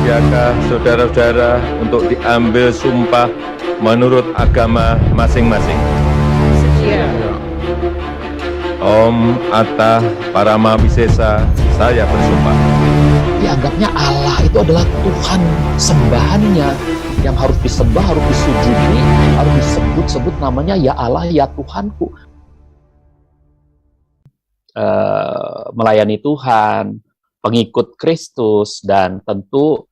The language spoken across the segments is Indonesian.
Bersiapkah saudara-saudara untuk diambil sumpah menurut agama masing-masing? Sedia. Om Atta Paramawisesa, saya bersumpah. Dianggapnya Allah itu adalah Tuhan sembahannya yang harus disembah, harus disujudi, harus disebut-sebut namanya ya Allah, ya Tuhanku. Melayani Tuhan, pengikut Kristus, dan tentu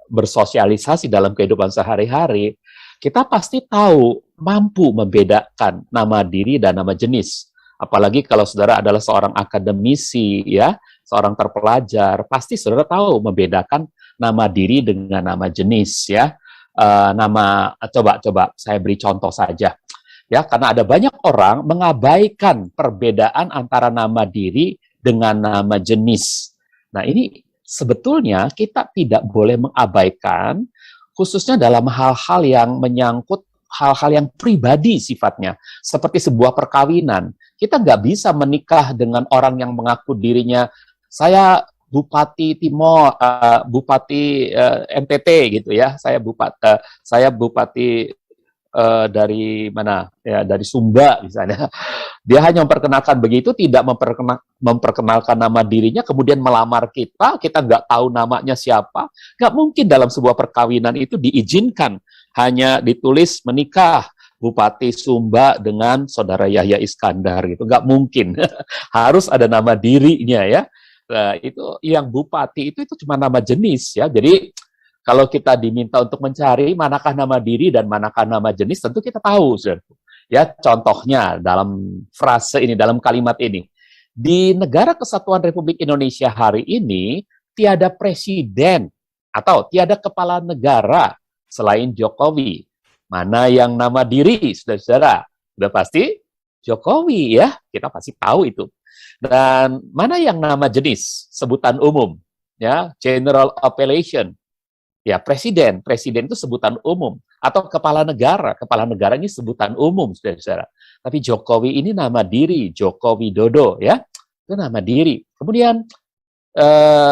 bersosialisasi dalam kehidupan sehari-hari, kita pasti tahu, mampu membedakan nama diri dan nama jenis. Apalagi kalau saudara adalah seorang akademisi, ya, seorang terpelajar, pasti saudara tahu membedakan nama diri dengan nama jenis, ya. Coba saya beri contoh saja, ya, karena ada banyak orang mengabaikan perbedaan antara nama diri dengan nama jenis. Nah, ini sebetulnya kita tidak boleh mengabaikan, khususnya dalam hal-hal yang menyangkut hal-hal yang pribadi sifatnya, seperti sebuah perkawinan. Kita nggak bisa menikah dengan orang yang mengaku dirinya, saya Bupati Timor, Bupati NTT gitu ya, saya Bupati dari mana, ya, dari Sumba misalnya. Dia hanya memperkenalkan begitu, tidak memperkenalkan nama dirinya, kemudian melamar kita nggak tahu namanya siapa. Nggak mungkin dalam sebuah perkawinan itu diizinkan hanya ditulis menikah Bupati Sumba dengan Saudara Yahya Iskandar gitu, nggak mungkin. Harus ada nama dirinya, ya. Nah, itu yang bupati itu cuma nama jenis, ya. Jadi kalau kita diminta untuk mencari manakah nama diri dan manakah nama jenis, tentu kita tahu, saudara. Ya, contohnya dalam frase ini, dalam kalimat ini, di Negara Kesatuan Republik Indonesia hari ini tiada presiden atau tiada kepala negara selain Jokowi. Mana yang nama diri, saudara-saudara? Sudah pasti Jokowi, ya. Kita pasti tahu itu. Dan mana yang nama jenis, sebutan umum, ya, general appellation, ya, presiden itu sebutan umum, atau kepala negara ini sebutan umum, saudara-saudara. Tapi Jokowi ini nama diri, Joko Widodo, ya, itu nama diri. Kemudian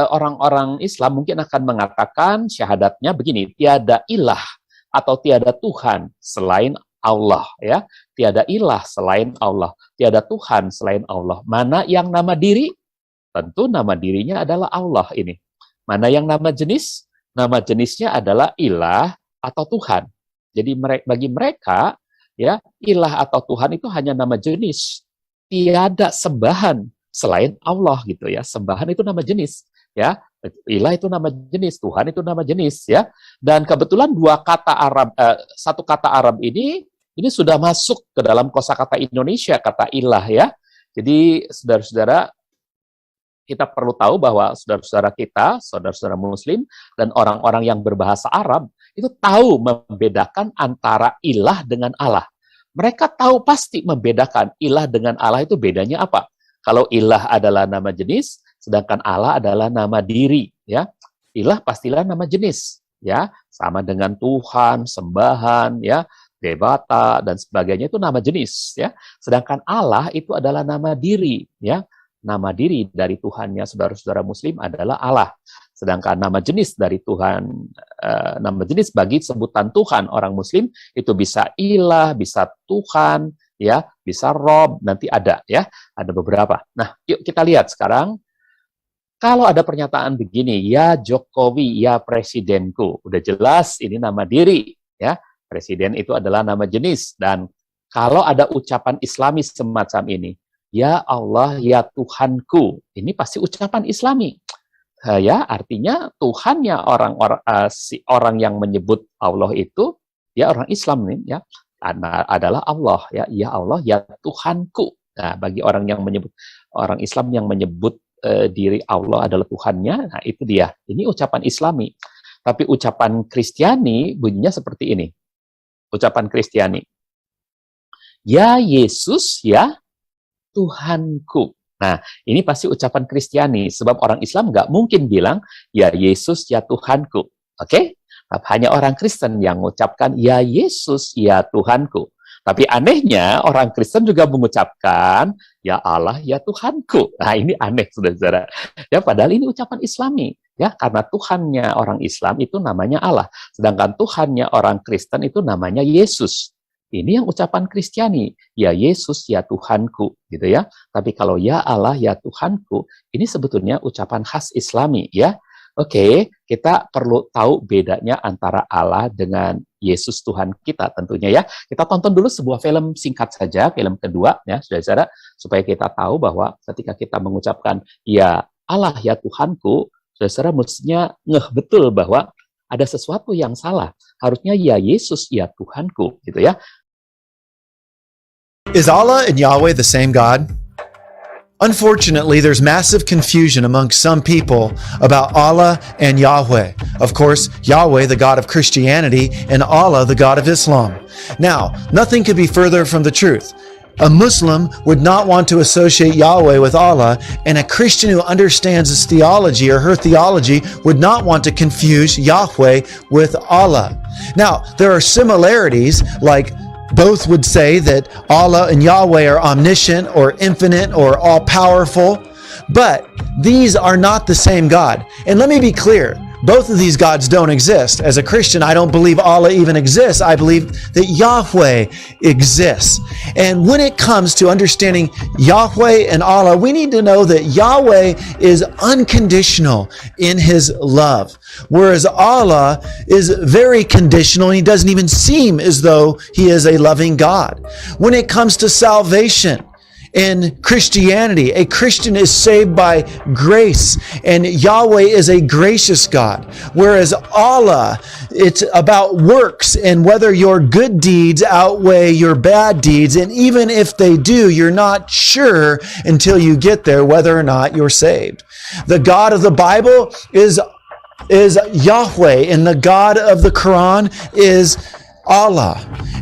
orang-orang Islam mungkin akan mengatakan syahadatnya begini, tiada ilah atau tiada Tuhan selain Allah, ya. Tiada ilah selain Allah, tiada Tuhan selain Allah. Mana yang nama diri? Tentu nama dirinya adalah Allah ini. Mana yang nama jenis? Nama jenisnya adalah ilah atau Tuhan. Jadi bagi mereka, ya, ilah atau Tuhan itu hanya nama jenis. Tiada sembahan selain Allah gitu, ya. Sembahan itu nama jenis, ya. Ilah itu nama jenis, Tuhan itu nama jenis, ya. Dan kebetulan satu kata Arab ini sudah masuk ke dalam kosakata Indonesia, kata ilah, ya. Jadi saudara-saudara, kita perlu tahu bahwa saudara-saudara kita, saudara-saudara Muslim, dan orang-orang yang berbahasa Arab, itu tahu membedakan antara ilah dengan Allah. Mereka tahu pasti membedakan ilah dengan Allah itu bedanya apa. Kalau ilah adalah nama jenis, sedangkan Allah adalah nama diri, ya. Ilah pastilah nama jenis, ya. Sama dengan Tuhan, sembahan, ya, debata, dan sebagainya itu nama jenis, ya. Sedangkan Allah itu adalah nama diri, ya. Nama diri dari Tuhannya saudara-saudara Muslim adalah Allah. Sedangkan nama jenis dari Tuhan, nama jenis bagi sebutan Tuhan orang Muslim itu bisa ilah, bisa Tuhan, ya, bisa Rob, nanti ada, ya, ada beberapa. Nah, yuk kita lihat sekarang. Kalau ada pernyataan begini, ya Jokowi, ya presidenku, udah jelas ini nama diri, ya. Presiden itu adalah nama jenis. Dan kalau ada ucapan Islamis semacam ini, ya Allah, ya Tuhanku, ini pasti ucapan Islami. Ya, artinya Tuhannya orang yang menyebut Allah itu, ya, orang Islam nih, ya, adalah Allah, ya, ya Allah, ya Tuhanku. Nah, bagi orang Islam yang menyebut diri Allah adalah Tuhannya, nah itu dia. Ini ucapan Islami. Tapi ucapan Kristiani bunyinya seperti ini. Ucapan Kristiani. Ya Yesus, ya Tuhanku. Nah, ini pasti ucapan Kristiani, sebab orang Islam nggak mungkin bilang, ya Yesus, ya Tuhanku. Oke? Hanya orang Kristen yang mengucapkan, ya Yesus, ya Tuhanku. Tapi anehnya, orang Kristen juga mengucapkan, ya Allah, ya Tuhanku. Nah, ini aneh, saudara-saudara. Ya, padahal ini ucapan Islami. Ya, karena Tuhannya orang Islam itu namanya Allah, sedangkan Tuhannya orang Kristen itu namanya Yesus. Ini yang ucapan Kristiani, ya Yesus, ya Tuhanku, gitu ya. Tapi kalau ya Allah, ya Tuhanku, ini sebetulnya ucapan khas Islami, ya. Oke, kita perlu tahu bedanya antara Allah dengan Yesus Tuhan kita tentunya ya. Kita tonton dulu sebuah film singkat saja, film kedua ya, saudara-saudara, supaya kita tahu bahwa ketika kita mengucapkan ya Allah ya Tuhanku, saudara-saudara mestinya ngeh betul bahwa ada sesuatu yang salah. Harusnya ya Yesus ya Tuhanku gitu ya. Is Allah and Yahweh the same God? Unfortunately, there's massive confusion among some people about Allah and Yahweh. Of course, Yahweh, the God of Christianity, and Allah, the God of Islam. Now, nothing could be further from the truth. A Muslim would not want to associate Yahweh with Allah, and a Christian who understands his theology or her theology would not want to confuse Yahweh with Allah. Now, there are similarities, like both would say that Allah and Yahweh are omniscient or infinite or all-powerful, but these are not the same God. And let me be clear, both of these gods don't exist. As a Christian, I don't believe Allah even exists. I believe that Yahweh exists. And when it comes to understanding Yahweh and Allah, we need to know that Yahweh is unconditional in his love, whereas Allah is very conditional, and he doesn't even seem as though he is a loving God. When it comes to salvation, in Christianity, a Christian is saved by grace, and Yahweh is a gracious God. Whereas Allah, it's about works, and whether your good deeds outweigh your bad deeds, and even if they do, you're not sure until you get there whether or not you're saved. The God of the Bible is Yahweh, and the God of the Quran is Allah.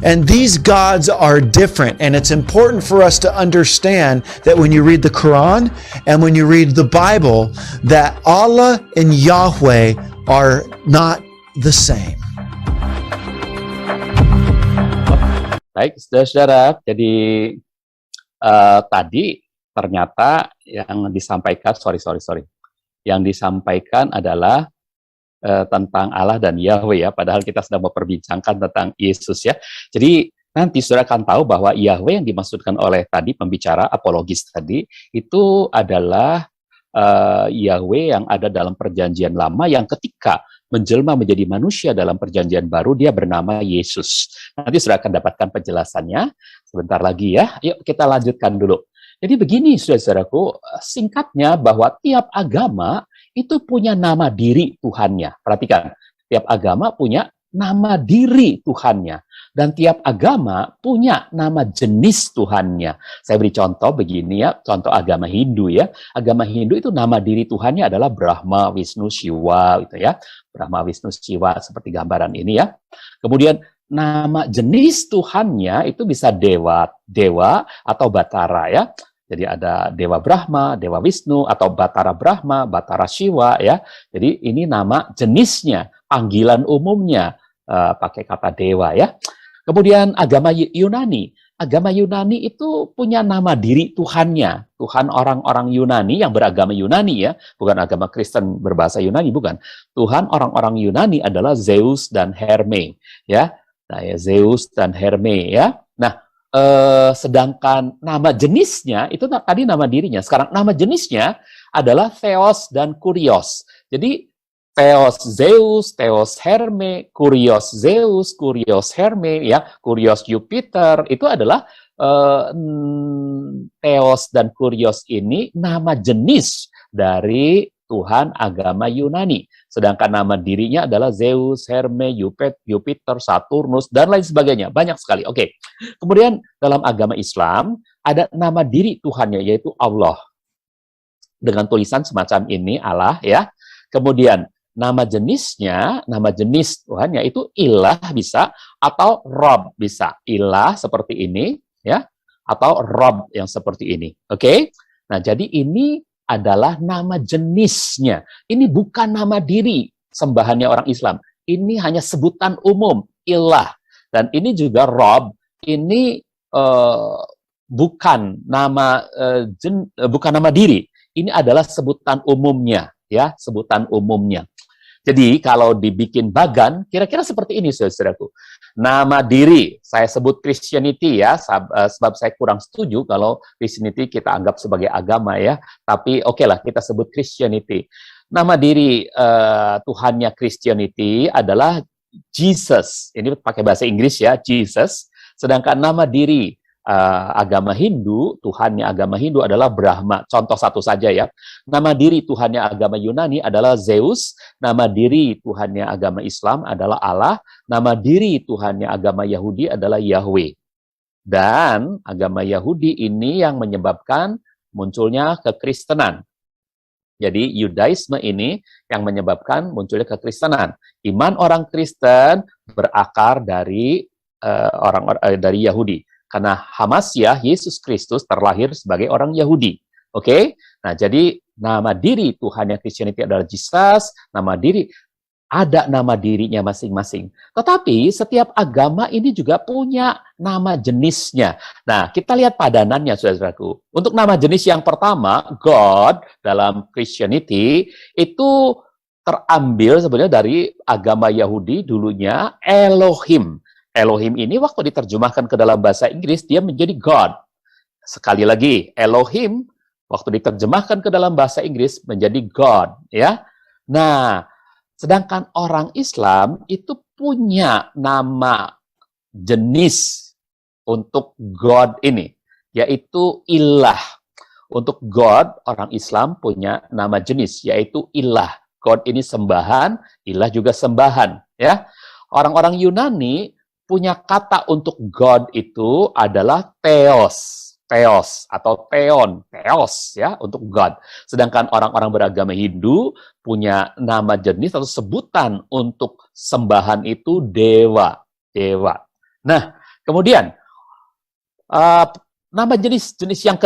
And these gods are different, and it's important for us to understand that when you read the Quran and when you read the Bible, that Allah and Yahweh are not the same. Baik, saudara-saudara, jadi tadi ternyata yang disampaikan, yang disampaikan adalah tentang Allah dan Yahweh ya, padahal kita sedang memperbincangkan tentang Yesus ya. Jadi nanti saudara akan tahu bahwa Yahweh yang dimaksudkan oleh tadi pembicara apologis tadi itu adalah Yahweh yang ada dalam perjanjian lama yang ketika menjelma menjadi manusia dalam perjanjian baru dia bernama Yesus. Nanti saudara akan dapatkan penjelasannya sebentar lagi ya. Yuk kita lanjutkan dulu. Jadi begini saudara-saudaraku, singkatnya bahwa tiap agama itu punya nama diri Tuhannya. Perhatikan, tiap agama punya nama diri Tuhannya. Dan tiap agama punya nama jenis Tuhannya. Saya beri contoh begini ya, contoh agama Hindu ya. Agama Hindu itu nama diri Tuhannya adalah Brahma, Wisnu, Shiva gitu ya. Brahma, Wisnu, Shiva seperti gambaran ini ya. Kemudian nama jenis Tuhannya itu bisa dewa, atau Batara ya. Jadi ada Dewa Brahma, Dewa Wisnu, atau Batara Brahma, Batara Shiva ya. Jadi ini nama jenisnya, panggilan umumnya pakai kata dewa ya. Kemudian agama Yunani. Agama Yunani itu punya nama diri Tuhannya. Tuhan orang-orang Yunani yang beragama Yunani ya, bukan agama Kristen berbahasa Yunani, bukan. Tuhan orang-orang Yunani adalah Zeus dan Herme ya. Nah, ya Zeus dan Herme ya. Nah, sedangkan nama jenisnya itu tadi nama dirinya. Sekarang nama jenisnya adalah Theos dan Kurios. Jadi Theos Zeus, Theos Herme, Kurios Zeus, Kurios Herme, ya, Kurios Jupiter itu adalah Theos dan Kurios ini nama jenis dari Tuhan agama Yunani. Sedangkan nama dirinya adalah Zeus, Herme, Jupiter, Saturnus, dan lain sebagainya. Banyak sekali. Oke. Kemudian dalam agama Islam, ada nama diri Tuhannya, yaitu Allah. Dengan tulisan semacam ini, Allah ya. Kemudian nama jenisnya, nama jenis Tuhannya itu ilah bisa, atau Rob bisa. Ilah seperti ini, ya, atau Rob yang seperti ini. Oke? Nah, jadi ini adalah nama jenisnya. Ini bukan nama diri sembahannya orang Islam. Ini hanya sebutan umum, ilah. Dan ini juga Rob, ini bukan nama bukan nama diri. Ini adalah sebutan umumnya. ya, sebutan umumnya. Jadi kalau dibikin bagan, kira-kira seperti ini, saudaraku. Nama diri, saya sebut Christianity ya, sebab saya kurang setuju kalau Christianity kita anggap sebagai agama ya. Tapi oke lah, kita sebut Christianity. Nama diri Tuhannya Christianity adalah Jesus. Ini pakai bahasa Inggris ya, Jesus. Sedangkan nama diri agama Hindu, Tuhannya agama Hindu adalah Brahma. Contoh satu saja ya. Nama diri Tuhannya agama Yunani adalah Zeus. Nama diri Tuhannya agama Islam adalah Allah. Nama diri Tuhannya agama Yahudi adalah Yahweh. Dan agama Yahudi ini yang menyebabkan munculnya kekristenan. Jadi Yudaisme ini yang menyebabkan munculnya kekristenan. Iman orang Kristen berakar dari dari Yahudi. Karena Hamasyah, Yesus Kristus terlahir sebagai orang Yahudi. Oke? Nah, jadi nama diri Tuhannya Christianity adalah Jesus, ada nama dirinya masing-masing. Tetapi setiap agama ini juga punya nama jenisnya. Nah, kita lihat padanannya, saudaraku. Untuk nama jenis yang pertama, God, dalam Christianity, itu terambil sebenarnya dari agama Yahudi dulunya, Elohim. Elohim ini waktu diterjemahkan ke dalam bahasa Inggris, dia menjadi God. Sekali lagi, Elohim waktu diterjemahkan ke dalam bahasa Inggris menjadi God. Ya. Nah, sedangkan orang Islam itu punya nama jenis untuk God ini, yaitu ilah. Untuk God, orang Islam punya nama jenis, yaitu ilah. God ini sembahan, ilah juga sembahan. Ya. Orang-orang Yunani punya kata untuk God itu adalah theos atau theos ya untuk God. Sedangkan orang-orang beragama Hindu punya nama jenis atau sebutan untuk sembahan itu dewa. Nah, kemudian nama jenis yang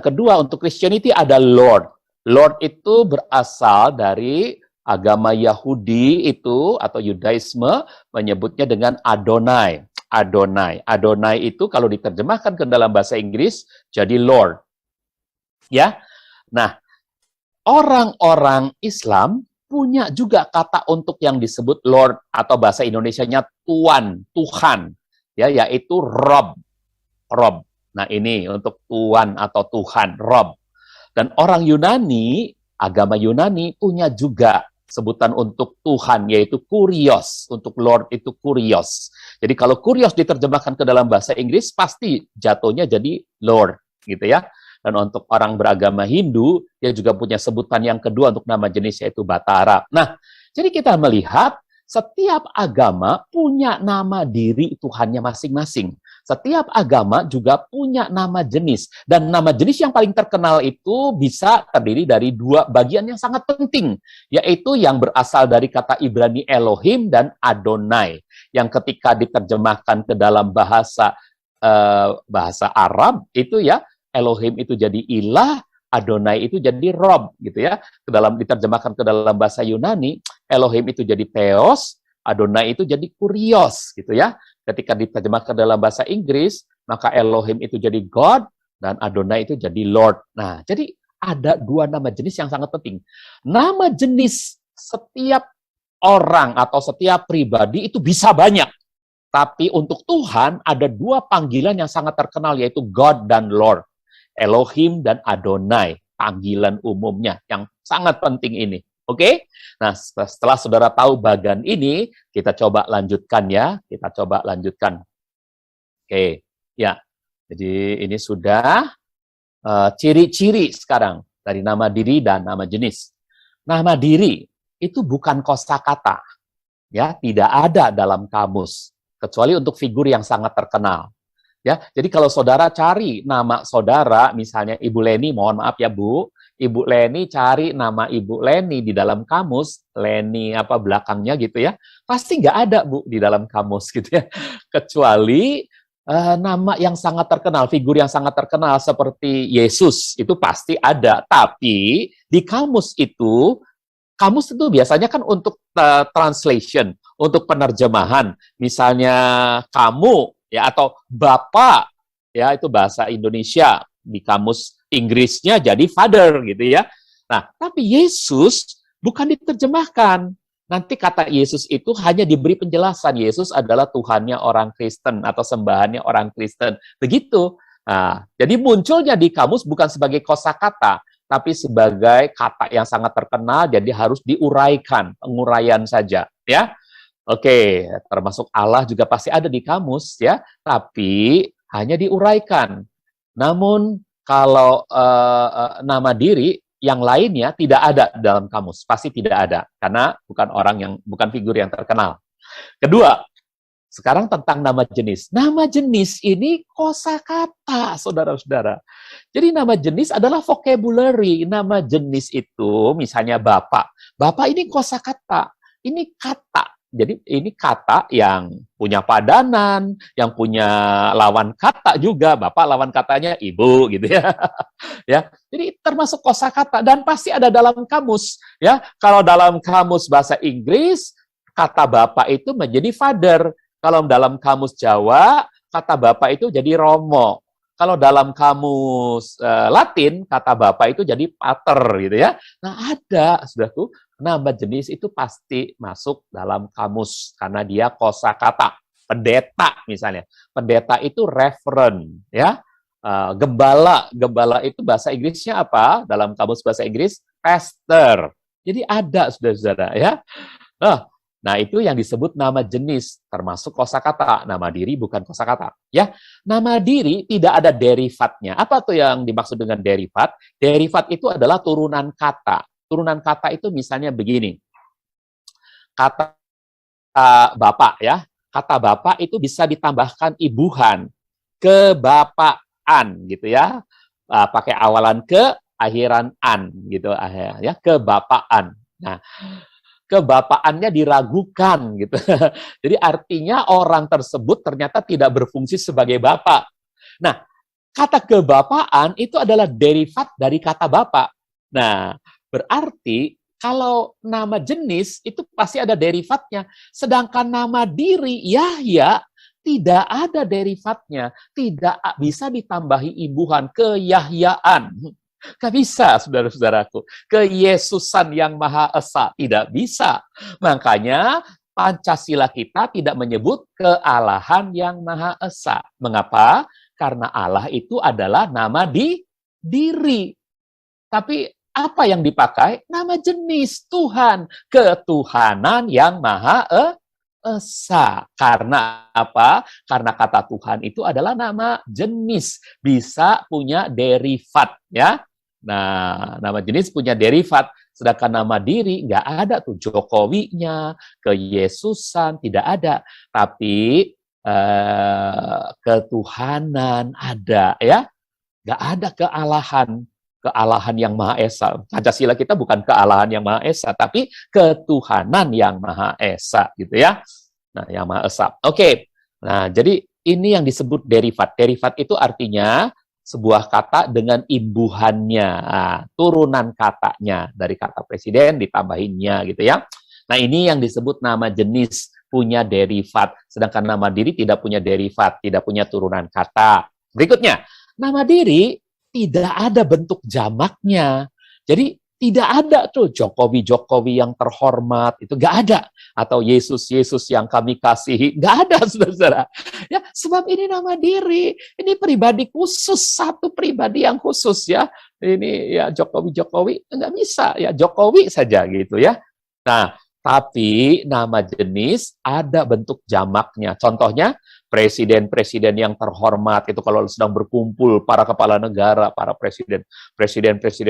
kedua untuk Christianity ada Lord. Lord itu berasal dari agama Yahudi itu atau Yudaisme menyebutnya dengan Adonai. Adonai itu kalau diterjemahkan ke dalam bahasa Inggris jadi Lord. Ya. Nah, orang-orang Islam punya juga kata untuk yang disebut Lord atau bahasa Indonesianya Tuan, Tuhan, ya, yaitu Rob. Nah, ini untuk Tuan atau Tuhan, Rob. Dan orang Yunani, agama Yunani punya juga sebutan untuk Tuhan, yaitu Kurios. Untuk Lord itu Kurios. Jadi kalau Kurios diterjemahkan ke dalam bahasa Inggris, pasti jatuhnya jadi Lord, gitu ya. Dan untuk orang beragama Hindu, dia juga punya sebutan yang kedua untuk nama jenis, yaitu Batara. Nah, jadi kita melihat setiap agama punya nama diri Tuhannya masing-masing. Setiap agama juga punya nama jenis. Dan nama jenis yang paling terkenal itu bisa terdiri dari dua bagian yang sangat penting, yaitu yang berasal dari kata Ibrani Elohim dan Adonai, yang ketika diterjemahkan ke dalam bahasa Arab, itu ya, Elohim itu jadi ilah, Adonai itu jadi Rob, gitu ya. Diterjemahkan ke dalam bahasa Yunani, Elohim itu jadi Theos, Adonai itu jadi Kurios, gitu ya. Ketika diterjemahkan dalam bahasa Inggris, maka Elohim itu jadi God, dan Adonai itu jadi Lord. Nah, jadi ada dua nama jenis yang sangat penting. Nama jenis setiap orang atau setiap pribadi itu bisa banyak. Tapi untuk Tuhan ada dua panggilan yang sangat terkenal, yaitu God dan Lord. Elohim dan Adonai, panggilan umumnya yang sangat penting ini. Oke? Nah, setelah saudara tahu bagan ini, kita coba lanjutkan ya. Kita coba lanjutkan. Oke, ya. Jadi ini sudah ciri-ciri sekarang dari nama diri dan nama jenis. Nama diri itu bukan kosakata. Ya, tidak ada dalam kamus kecuali untuk figur yang sangat terkenal. Ya, jadi kalau saudara cari nama saudara, misalnya Ibu Leni, mohon maaf ya Bu, Ibu Leni cari nama Ibu Leni di dalam kamus, Leni apa belakangnya gitu ya, pasti nggak ada Bu di dalam kamus gitu ya. Kecuali nama yang sangat terkenal, figur yang sangat terkenal seperti Yesus, itu pasti ada. Tapi di kamus itu biasanya kan untuk translation, untuk penerjemahan. Misalnya kamu, ya, atau Bapak, ya, itu bahasa Indonesia. Di kamus Inggrisnya jadi father, gitu ya. Nah, tapi Yesus bukan diterjemahkan. Nanti kata Yesus itu hanya diberi penjelasan. Yesus adalah Tuhannya orang Kristen atau sembahannya orang Kristen. Begitu. Nah, jadi munculnya di kamus bukan sebagai kosakata, tapi sebagai kata yang sangat terkenal, jadi harus diuraikan, penguraian saja. Ya, oke, termasuk Allah juga pasti ada di kamus, ya, tapi hanya diuraikan. Namun kalau nama diri yang lainnya tidak ada dalam kamus, pasti tidak ada karena bukan figur yang terkenal. Kedua, sekarang tentang nama jenis. Nama jenis ini kosakata, saudara-saudara. Jadi nama jenis adalah vocabulary. Nama jenis itu misalnya bapak. Bapak ini kosakata. Ini kata. Jadi ini kata yang punya padanan, yang punya lawan kata juga. Bapak lawan katanya ibu gitu ya. Ya. Jadi termasuk kosakata dan pasti ada dalam kamus ya. Kalau dalam kamus bahasa Inggris, kata bapak itu menjadi father. Kalau dalam kamus Jawa, kata bapak itu jadi romo. Kalau dalam kamus Latin, kata bapak itu jadi pater gitu ya. Nah, ada saudaraku, nama jenis itu pasti masuk dalam kamus karena dia kosakata. Pendeta misalnya. Pendeta itu reverend ya. Gembala itu bahasa Inggrisnya apa? Dalam kamus bahasa Inggris pastor. Jadi ada saudara-saudara ya. Nah, itu yang disebut nama jenis, termasuk kosakata. Nama diri bukan kosakata. Ya, nama diri tidak ada derivatnya. Apa tuh yang dimaksud dengan derivat? Derivat itu adalah turunan kata. Turunan kata itu misalnya begini. Kata bapak ya. Kata bapak itu bisa ditambahkan ibuhan, kebapaan gitu ya. Pakai awalan ke, akhiran an gitu ya, kebapaan. Nah, kebapaannya diragukan gitu. Jadi artinya orang tersebut ternyata tidak berfungsi sebagai bapak. Nah, kata kebapaan itu adalah derivat dari kata bapak. Nah, berarti kalau nama jenis itu pasti ada derivatnya. Sedangkan nama diri, Yahya, tidak ada derivatnya. Tidak bisa ditambahi imbuhan, keyahyaan. Gak bisa, saudara-saudaraku. Keyesusan yang Maha Esa. Tidak bisa. Makanya Pancasila kita tidak menyebut kealahan yang Maha Esa. Mengapa? Karena Allah itu adalah nama diri. Tapi apa yang dipakai? Nama jenis Tuhan. Ketuhanan yang Maha Esa. Karena apa? Karena kata Tuhan itu adalah nama jenis. Bisa punya derivat. Ya. Nah, nama jenis punya derivat, sedangkan nama diri nggak ada tuh Jokowinya, keyesusan tidak ada, tapi ketuhanan ada ya, nggak ada kealahan yang Maha Esa. Pancasila kita bukan kealahan yang Maha Esa, tapi ketuhanan yang Maha Esa gitu ya. Nah, yang Maha Esa. Oke. Nah, jadi ini yang disebut derivat. Derivat itu artinya sebuah kata dengan imbuhannya, turunan katanya dari kata presiden ditambahinnya gitu ya. Nah, ini yang disebut nama jenis punya derivat, sedangkan nama diri tidak punya derivat, tidak punya turunan kata. Berikutnya, nama diri tidak ada bentuk jamaknya. Jadi tidak ada tuh Jokowi yang terhormat, itu nggak ada. Atau Yesus yang kami kasihi, nggak ada, saudara-saudara. Ya, sebab ini nama diri, ini pribadi khusus, satu pribadi yang khusus ya. Ini ya Jokowi, nggak bisa, ya Jokowi saja gitu ya. Nah, tapi nama jenis ada bentuk jamaknya. Contohnya, presiden-presiden yang terhormat, itu kalau sedang berkumpul para kepala negara, para presiden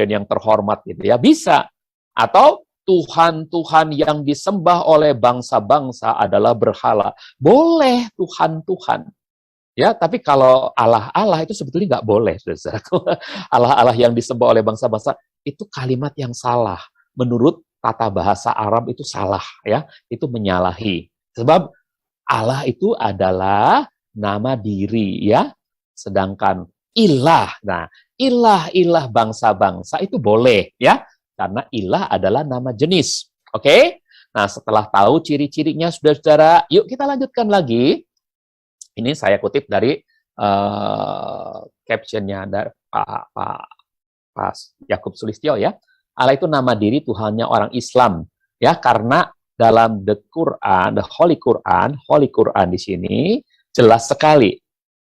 yang terhormat gitu ya, bisa. Atau Tuhan yang disembah oleh bangsa-bangsa adalah berhala. Boleh Tuhan. Ya, tapi kalau Allah itu sebetulnya nggak boleh, saudara-saudaraku. Allah yang disembah oleh bangsa-bangsa itu kalimat yang salah. Menurut tata bahasa Arab itu salah ya, itu menyalahi. Sebab Allah itu adalah nama diri ya. Sedangkan ilah. Nah, ilah bangsa-bangsa itu boleh ya. Karena ilah adalah nama jenis. Oke? Nah, setelah tahu ciri-cirinya saudara-saudara, yuk kita lanjutkan lagi. Ini saya kutip dari captionnya dari Pak Yakub Sulistyo ya. Allah itu nama diri Tuhannya orang Islam, ya, karena dalam the Quran, the Holy Quran di sini jelas sekali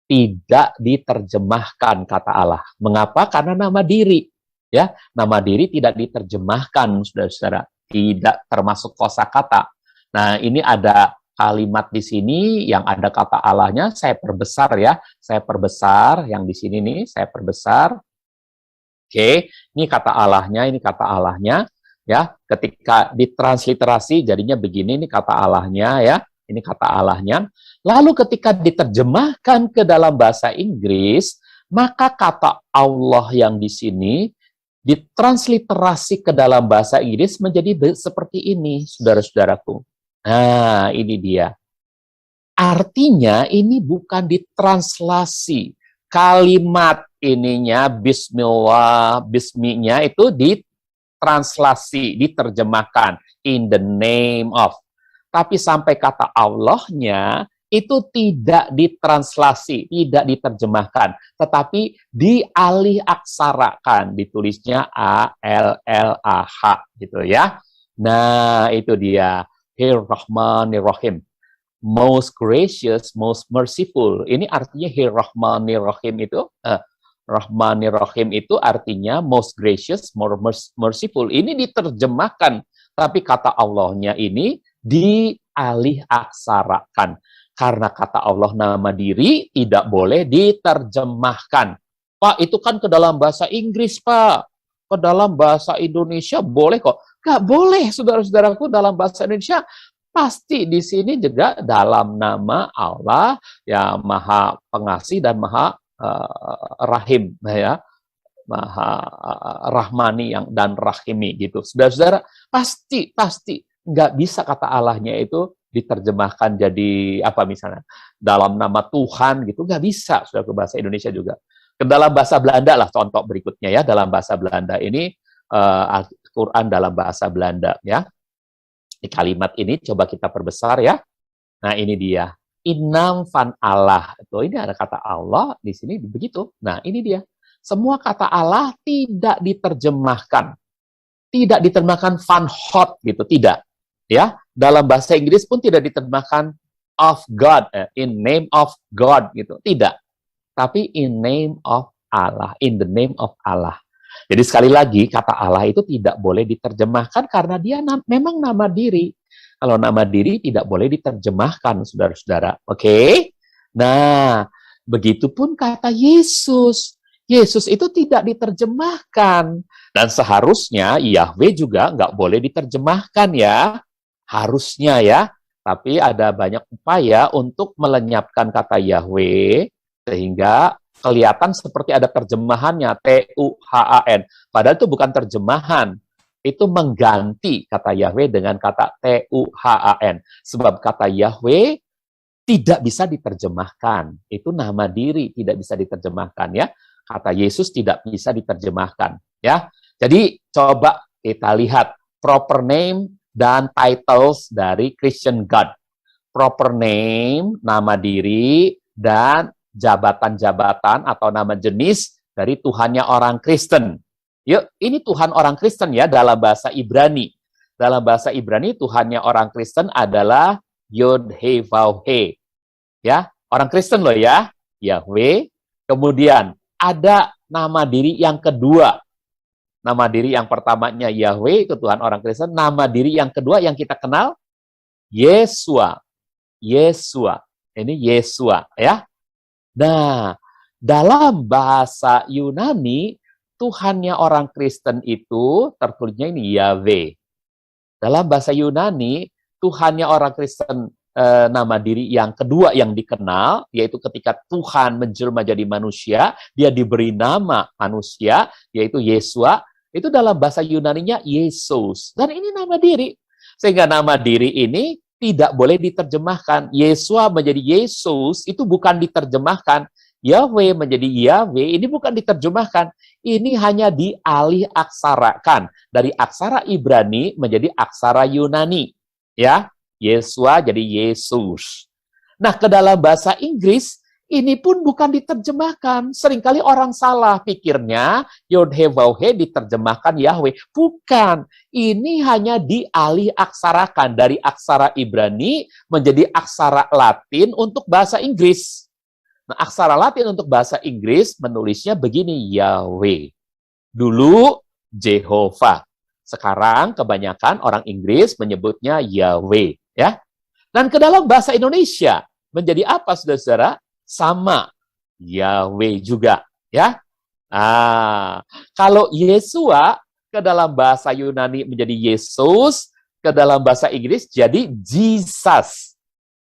tidak diterjemahkan kata Allah. Mengapa? Karena nama diri, ya, nama diri tidak diterjemahkan, saudara-saudara, tidak termasuk kosakata. Nah, ini ada kalimat di sini yang ada kata Allahnya, saya perbesar ya, saya perbesar yang di sini nih, saya perbesar. Oke, ini kata Allahnya, ya. Ketika ditransliterasi jadinya begini, ini kata Allahnya, ya. Ini kata Allahnya. Lalu ketika diterjemahkan ke dalam bahasa Inggris, maka kata Allah yang di sini ditransliterasi ke dalam bahasa Inggris menjadi seperti ini, saudara-saudaraku. Nah, ini dia. Artinya ini bukan ditranslasi. Kalimat ininya, bismillah, bisminya itu ditranslasi, diterjemahkan, in the name of. Tapi sampai kata Allahnya, itu tidak ditranslasi, tidak diterjemahkan, tetapi dialih aksarakan, ditulisnya A-L-L-A-H, gitu ya. Nah, itu dia. Rahmanir-Rahim. Most gracious, most merciful. Ini artinya Rahmanir-Rahim itu, Rahmanir-Rahim itu artinya most gracious, more merciful. Ini diterjemahkan, tapi kata Allahnya ini dialih aksarakan. Karena kata Allah nama diri tidak boleh diterjemahkan. Pak, itu kan ke dalam bahasa Inggris, Pak. Ke dalam bahasa Indonesia boleh kok. Nggak boleh, saudara-saudaraku, dalam bahasa Indonesia. Pasti di sini juga dalam nama Allah yang Maha Pengasih dan Maha Rahim, ya, Maha Rahmani yang dan Rahimi gitu. Saudara-saudara, pasti nggak bisa kata Allahnya itu diterjemahkan jadi apa misalnya dalam nama Tuhan gitu, nggak bisa. Sudah ke bahasa Indonesia juga. Ke dalam bahasa Belanda lah contoh berikutnya ya, dalam bahasa Belanda ini Al-Quran dalam bahasa Belanda ya. Di kalimat ini coba kita perbesar ya. Nah, ini dia. Inam van Allah. Itu ini ada kata Allah di sini begitu. Nah, ini dia. Semua kata Allah tidak diterjemahkan. Tidak diterjemahkan van hot gitu, tidak. Ya, dalam bahasa Inggris pun tidak diterjemahkan of God, in name of God gitu. Tidak. Tapi in name of Allah, in the name of Allah. Jadi sekali lagi, kata Allah itu tidak boleh diterjemahkan karena dia memang nama diri. Kalau nama diri tidak boleh diterjemahkan, saudara-saudara. Oke? Nah, begitupun kata Yesus. Yesus itu tidak diterjemahkan. Dan seharusnya Yahweh juga nggak boleh diterjemahkan ya. Harusnya ya. Tapi ada banyak upaya untuk melenyapkan kata Yahweh sehingga kelihatan seperti ada terjemahannya, T-U-H-A-N. Padahal itu bukan terjemahan. Itu mengganti kata Yahweh dengan kata T-U-H-A-N. Sebab kata Yahweh tidak bisa diterjemahkan. Itu nama diri, tidak bisa diterjemahkan ya. Kata Yesus tidak bisa diterjemahkan ya. Jadi coba kita lihat proper name dan titles dari Christian God. Proper name, nama diri, dan jabatan-jabatan atau nama jenis dari Tuhannya orang Kristen. Yuk, ini Tuhan orang Kristen ya dalam bahasa Ibrani. Dalam bahasa Ibrani Tuhannya orang Kristen adalah Yod He Vav He. Ya, orang Kristen loh ya, Yahweh. Kemudian ada nama diri yang kedua. Nama diri yang pertamanya Yahweh, itu Tuhan orang Kristen. Nama diri yang kedua yang kita kenal Yesua. Yesua. Ini Yesua ya. Nah, dalam bahasa Yunani, Tuhannya orang Kristen itu tertulisnya ini Yahweh. Dalam bahasa Yunani, Tuhannya orang Kristen nama diri yang kedua yang dikenal, yaitu ketika Tuhan menjelma jadi manusia, dia diberi nama manusia, yaitu Yesua. Itu dalam bahasa Yunaninya Yesus. Dan ini nama diri. Sehingga nama diri ini tidak boleh diterjemahkan. Yesua menjadi Yesus itu bukan diterjemahkan. Yahweh menjadi Yahweh ini bukan diterjemahkan. Ini hanya dialih aksarakan dari aksara Ibrani menjadi aksara Yunani. Ya, Yesua jadi Yesus. Nah, ke dalam bahasa Inggris ini pun bukan diterjemahkan. Seringkali orang salah pikirnya Yod-He-Vav-He diterjemahkan Yahweh. Bukan. Ini hanya dialih aksarakan dari aksara Ibrani menjadi aksara Latin untuk bahasa Inggris. Nah, aksara Latin untuk bahasa Inggris menulisnya begini, Yahweh. Dulu Jehovah. Sekarang kebanyakan orang Inggris menyebutnya Yahweh, ya. Dan ke dalam bahasa Indonesia menjadi apa, saudara-saudara? Sama, Yahweh juga, ya. Kalau Yesua ke dalam bahasa Yunani menjadi Yesus, ke dalam bahasa Inggris jadi Jesus.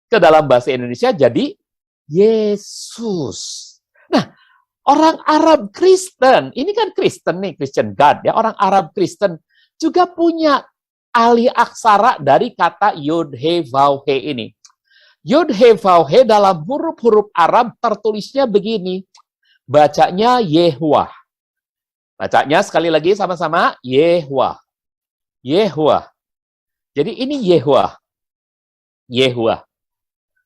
Ke dalam bahasa Indonesia jadi Yesus. Nah, orang Arab Kristen, ini kan Kristen nih, Christian God, ya. Orang Arab Kristen juga punya alih aksara dari kata Yod-He-Vav-He ini. Yod-He-Vav-He dalam huruf-huruf Arab tertulisnya begini. Bacanya Yehuah. Bacanya sekali lagi sama-sama Yehuah. Yehuah. Jadi ini Yehuah. Yehuah.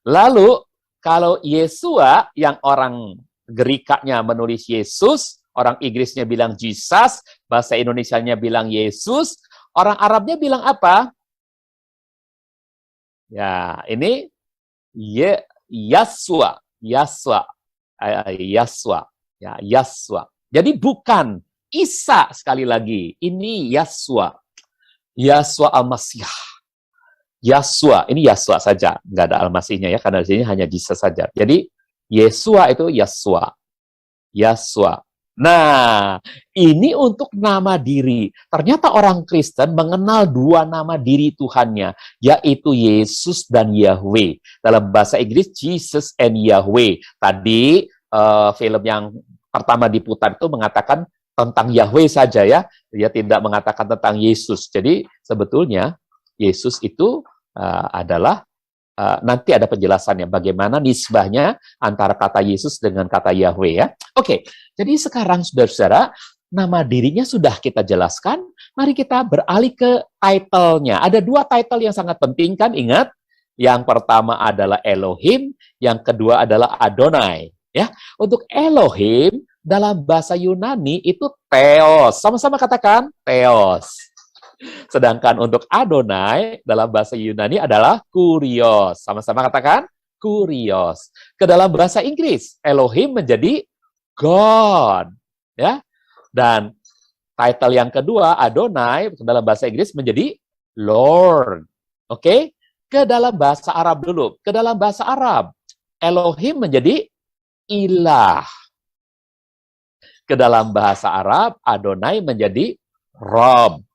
Lalu kalau Yesua yang orang Gerikanya menulis Yesus, orang Inggrisnya bilang Jesus, bahasa Indonesianya bilang Yesus, orang Arabnya bilang apa? Ya, ini Yasua, Yasua, Yasua, ya Yasua. Jadi bukan Isa sekali lagi, ini Yasua, Yasua Al-Masih, Yasua, ini Yasua saja, nggak ada Al-Masihnya ya, karena di sini hanya Jesus saja. Jadi Yesua itu Yasua, Yasua. Nah, ini untuk nama diri. Ternyata orang Kristen mengenal dua nama diri Tuhannya, yaitu Yesus dan Yahweh. Dalam bahasa Inggris, Jesus and Yahweh. Tadi film yang pertama diputar itu mengatakan tentang Yahweh saja ya. Dia tidak mengatakan tentang Yesus. Jadi sebetulnya Yesus itu adalah nanti ada penjelasannya bagaimana nisbahnya antara kata Yesus dengan kata Yahweh ya. Oke, jadi sekarang saudara-saudara, nama dirinya sudah kita jelaskan, mari kita beralih ke title-nya. Ada dua title yang sangat penting kan, ingat? Yang pertama adalah Elohim, yang kedua adalah Adonai. Ya, untuk Elohim dalam bahasa Yunani itu Theos. Sama-sama katakan Theos. Sedangkan untuk Adonai dalam bahasa Yunani adalah Kurios. Sama-sama katakan Kurios. Ke dalam bahasa Inggris, Elohim menjadi God. Ya. Dan title yang kedua, Adonai, ke dalam bahasa Inggris menjadi Lord. Oke? Ke dalam bahasa Arab dulu. Ke dalam bahasa Arab, Elohim menjadi ilah. Ke dalam bahasa Arab, Adonai menjadi Rob.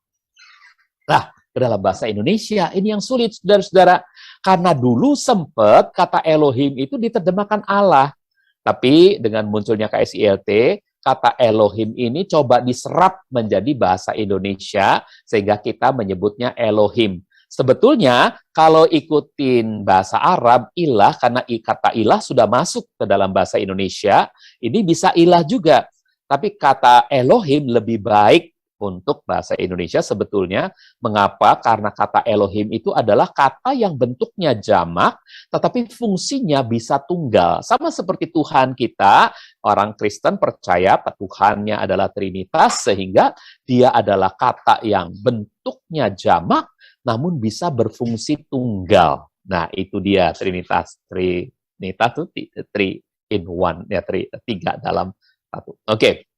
Nah, ke dalam bahasa Indonesia, ini yang sulit, saudara-saudara. Karena dulu sempat kata Elohim itu diterjemahkan Allah. Tapi dengan munculnya KSILT, kata Elohim ini coba diserap menjadi bahasa Indonesia, sehingga kita menyebutnya Elohim. Sebetulnya, kalau ikutin bahasa Arab, ilah, karena kata ilah sudah masuk ke dalam bahasa Indonesia, ini bisa ilah juga. Tapi kata Elohim lebih baik untuk bahasa Indonesia sebetulnya. Mengapa? Karena kata Elohim itu adalah kata yang bentuknya jamak, tetapi fungsinya bisa tunggal. Sama seperti Tuhan kita, orang Kristen percaya Tuhannya adalah Trinitas, sehingga dia adalah kata yang bentuknya jamak, namun bisa berfungsi tunggal. Nah, itu dia Trinitas. Trinitas itu three in one, ya, tiga dalam satu. Oke.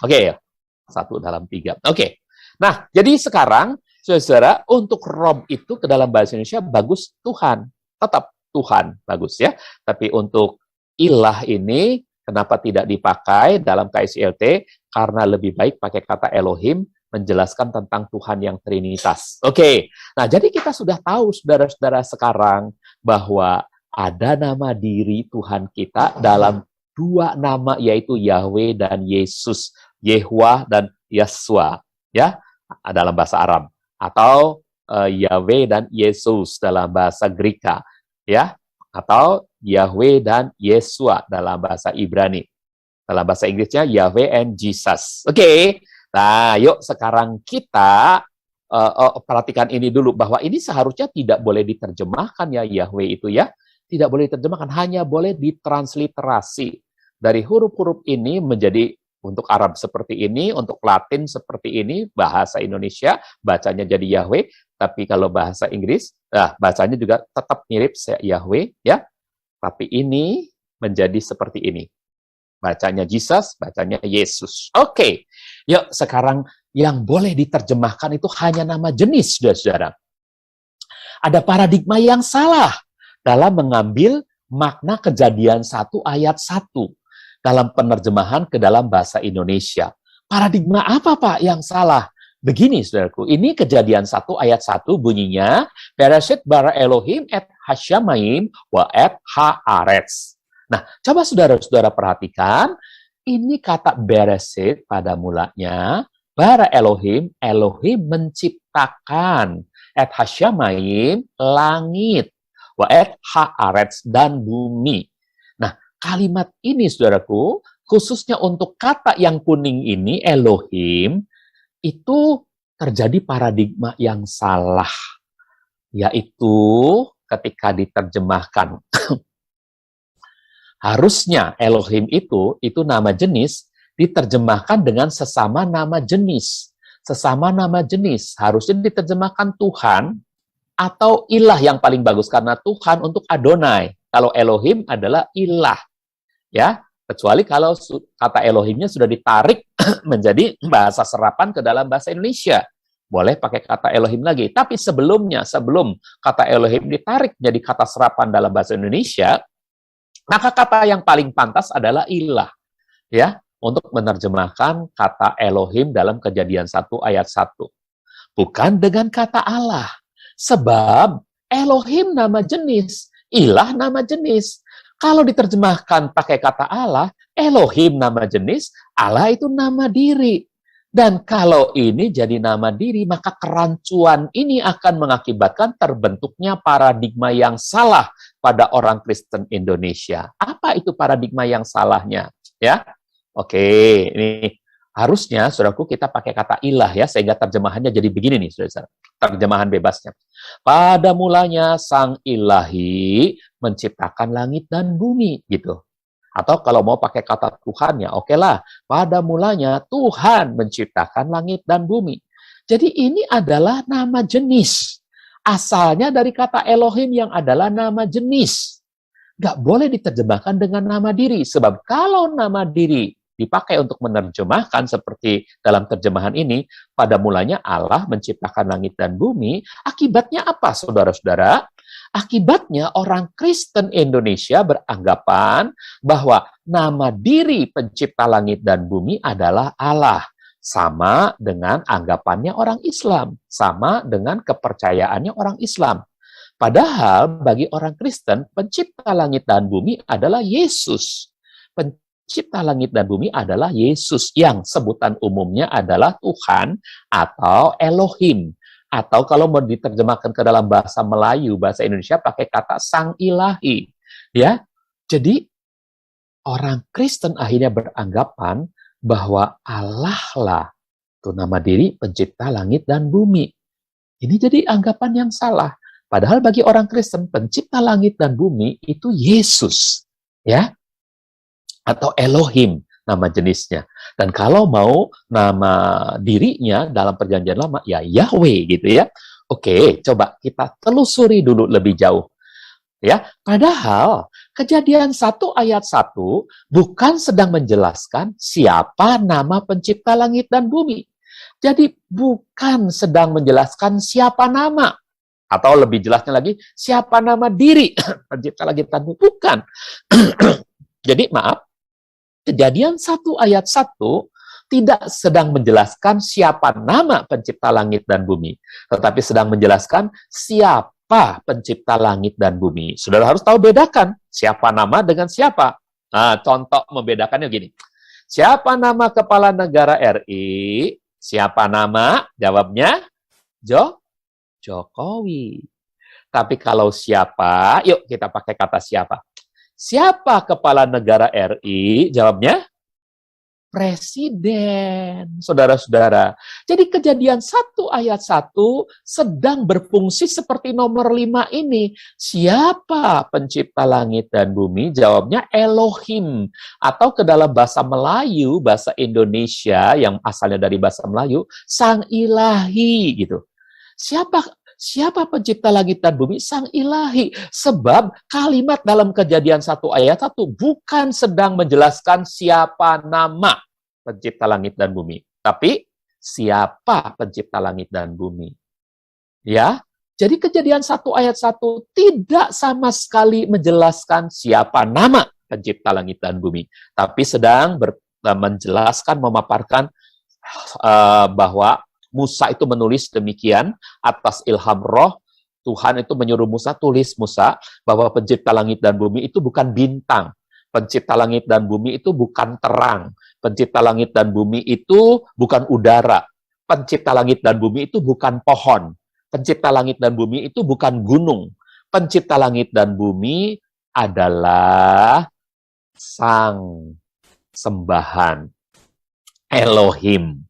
Ya. Satu dalam tiga. Oke. Nah, jadi sekarang, saudara, untuk Rob itu ke dalam bahasa Indonesia bagus Tuhan. Tetap Tuhan, bagus ya. Tapi untuk ilah ini, kenapa tidak dipakai dalam KSILT? Karena lebih baik pakai kata Elohim, menjelaskan tentang Tuhan yang Trinitas. Oke. Nah, jadi kita sudah tahu, saudara-saudara, sekarang bahwa ada nama diri Tuhan kita dalam dua nama, yaitu Yahweh dan Yesus. Yehuah dan Yasua, ya, dalam bahasa Arab, atau Yahweh dan Yesus dalam bahasa Greka, ya, atau Yahweh dan Yesua dalam bahasa Ibrani. Dalam bahasa Inggrisnya Yahweh and Jesus. Oke. Nah, yuk sekarang kita perhatikan ini dulu, bahwa ini seharusnya tidak boleh diterjemahkan ya, Yahweh itu ya. tidak boleh diterjemahkan, hanya boleh ditransliterasi. Dari huruf-huruf ini menjadi untuk Arab seperti ini, untuk Latin seperti ini, bahasa Indonesia bacanya jadi Yahweh, tapi kalau bahasa Inggris, bacanya juga tetap mirip Yahweh, ya. Tapi ini menjadi seperti ini. Bacanya Jesus, bacanya Yesus. Oke, yuk sekarang yang boleh diterjemahkan itu hanya nama jenis, saudara-saudara. Ada paradigma yang salah dalam mengambil makna Kejadian 1 ayat 1 dalam penerjemahan ke dalam bahasa Indonesia. Paradigma apa, Pak, yang salah? Begini, saudaraku, ini Kejadian 1 ayat 1 bunyinya, Bereshit bara Elohim et hasyamayim wa et haaretz. Nah, coba saudara-saudara perhatikan, ini kata Bereshit pada mulanya, bara Elohim, Elohim menciptakan, et hasyamayim, langit, wa et haaretz, dan bumi. Nah, kalimat ini, saudaraku, khususnya untuk kata yang kuning ini, Elohim, itu terjadi paradigma yang salah, yaitu ketika diterjemahkan. Harusnya Elohim itu nama jenis, diterjemahkan dengan sesama nama jenis. Sesama nama jenis, harusnya diterjemahkan Tuhan, atau ilah yang paling bagus, karena Tuhan untuk Adonai. Kalau Elohim adalah ilah, ya. Kecuali kalau kata Elohimnya sudah ditarik menjadi bahasa serapan ke dalam bahasa Indonesia. Boleh pakai kata Elohim lagi. Tapi sebelum kata Elohim ditarik jadi kata serapan dalam bahasa Indonesia, maka kata yang paling pantas adalah ilah. Ya, untuk menerjemahkan kata Elohim dalam Kejadian 1 ayat 1. Bukan dengan kata Allah. Sebab Elohim nama jenis, ilah nama jenis. Kalau diterjemahkan pakai kata Allah, Elohim nama jenis, Allah itu nama diri. Dan kalau ini jadi nama diri, maka kerancuan ini akan mengakibatkan terbentuknya paradigma yang salah pada orang Kristen Indonesia. Apa itu paradigma yang salahnya? Ya, oke, ini harusnya, saudaraku, kita pakai kata ilah ya, sehingga terjemahannya jadi begini nih, saudara. Terjemahan bebasnya. Pada mulanya Sang Ilahi menciptakan langit dan bumi, gitu. Atau kalau mau pakai kata Tuhan, ya oke lah. Pada mulanya Tuhan menciptakan langit dan bumi. Jadi ini adalah nama jenis. Asalnya dari kata Elohim yang adalah nama jenis. Nggak boleh diterjemahkan dengan nama diri. Sebab kalau nama diri dipakai untuk menerjemahkan seperti dalam terjemahan ini, pada mulanya Allah menciptakan langit dan bumi, akibatnya apa, saudara-saudara? Akibatnya orang Kristen Indonesia beranggapan bahwa nama diri pencipta langit dan bumi adalah Allah. Sama dengan anggapannya orang Islam. Sama dengan kepercayaannya orang Islam. Padahal bagi orang Kristen, pencipta langit dan bumi adalah Yesus. Pencipta langit dan bumi adalah Yesus, yang sebutan umumnya adalah Tuhan atau Elohim. Atau kalau mau diterjemahkan ke dalam bahasa Melayu, bahasa Indonesia pakai kata Sang Ilahi. Ya, jadi orang Kristen akhirnya beranggapan bahwa Allah lah itu nama diri pencipta langit dan bumi. Ini jadi anggapan yang salah. Padahal bagi orang Kristen pencipta langit dan bumi itu Yesus, ya, atau Elohim nama jenisnya. Dan kalau mau nama dirinya dalam perjanjian lama, ya Yahweh gitu ya. Oke, coba kita telusuri dulu lebih jauh. Ya, padahal Kejadian 1 ayat 1 bukan sedang menjelaskan siapa nama pencipta langit dan bumi. Jadi bukan sedang menjelaskan siapa nama. Atau lebih jelasnya lagi, siapa nama diri pencipta langit dan bumi. Bukan. Jadi maaf, Kejadian 1 ayat 1 tidak sedang menjelaskan siapa nama pencipta langit dan bumi, tetapi sedang menjelaskan siapa pencipta langit dan bumi. Saudara harus tahu bedakan siapa nama dengan siapa. Nah, contoh membedakannya gini. Siapa nama kepala negara RI? Siapa nama? Jawabnya Jokowi. Tapi kalau siapa, yuk kita pakai kata siapa. Siapa kepala negara RI? Jawabnya presiden, saudara-saudara. Jadi Kejadian 1 ayat 1 sedang berfungsi seperti nomor 5 ini. Siapa pencipta langit dan bumi? Jawabnya Elohim. Atau ke dalam bahasa Melayu, bahasa Indonesia yang asalnya dari bahasa Melayu, Sang Ilahi gitu. Siapa pencipta langit dan bumi? Sang Ilahi. Sebab kalimat dalam Kejadian 1 ayat 1 bukan sedang menjelaskan siapa nama pencipta langit dan bumi, tapi siapa pencipta langit dan bumi. Ya. Jadi Kejadian 1 ayat 1 tidak sama sekali menjelaskan siapa nama pencipta langit dan bumi, tapi sedang menjelaskan, memaparkan bahwa Musa itu menulis demikian atas ilham roh. Tuhan itu menyuruh Musa, tulis Musa, bahwa pencipta langit dan bumi itu bukan bintang. Pencipta langit dan bumi itu bukan terang. Pencipta langit dan bumi itu bukan udara. Pencipta langit dan bumi itu bukan pohon. Pencipta langit dan bumi itu bukan gunung. Pencipta langit dan bumi adalah Sang Sembahan, Elohim.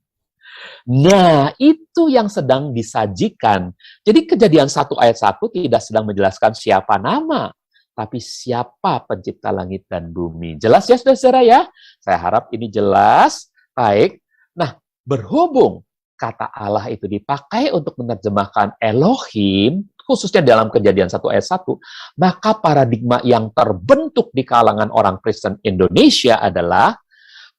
Nah, itu yang sedang disajikan. Jadi Kejadian 1 ayat 1 tidak sedang menjelaskan siapa nama, tapi siapa pencipta langit dan bumi. Jelas ya, saudara-saudara ya? Saya harap ini jelas. Baik. Nah, berhubung kata Allah itu dipakai untuk menerjemahkan Elohim, khususnya dalam Kejadian 1 ayat 1, maka paradigma yang terbentuk di kalangan orang Kristen Indonesia adalah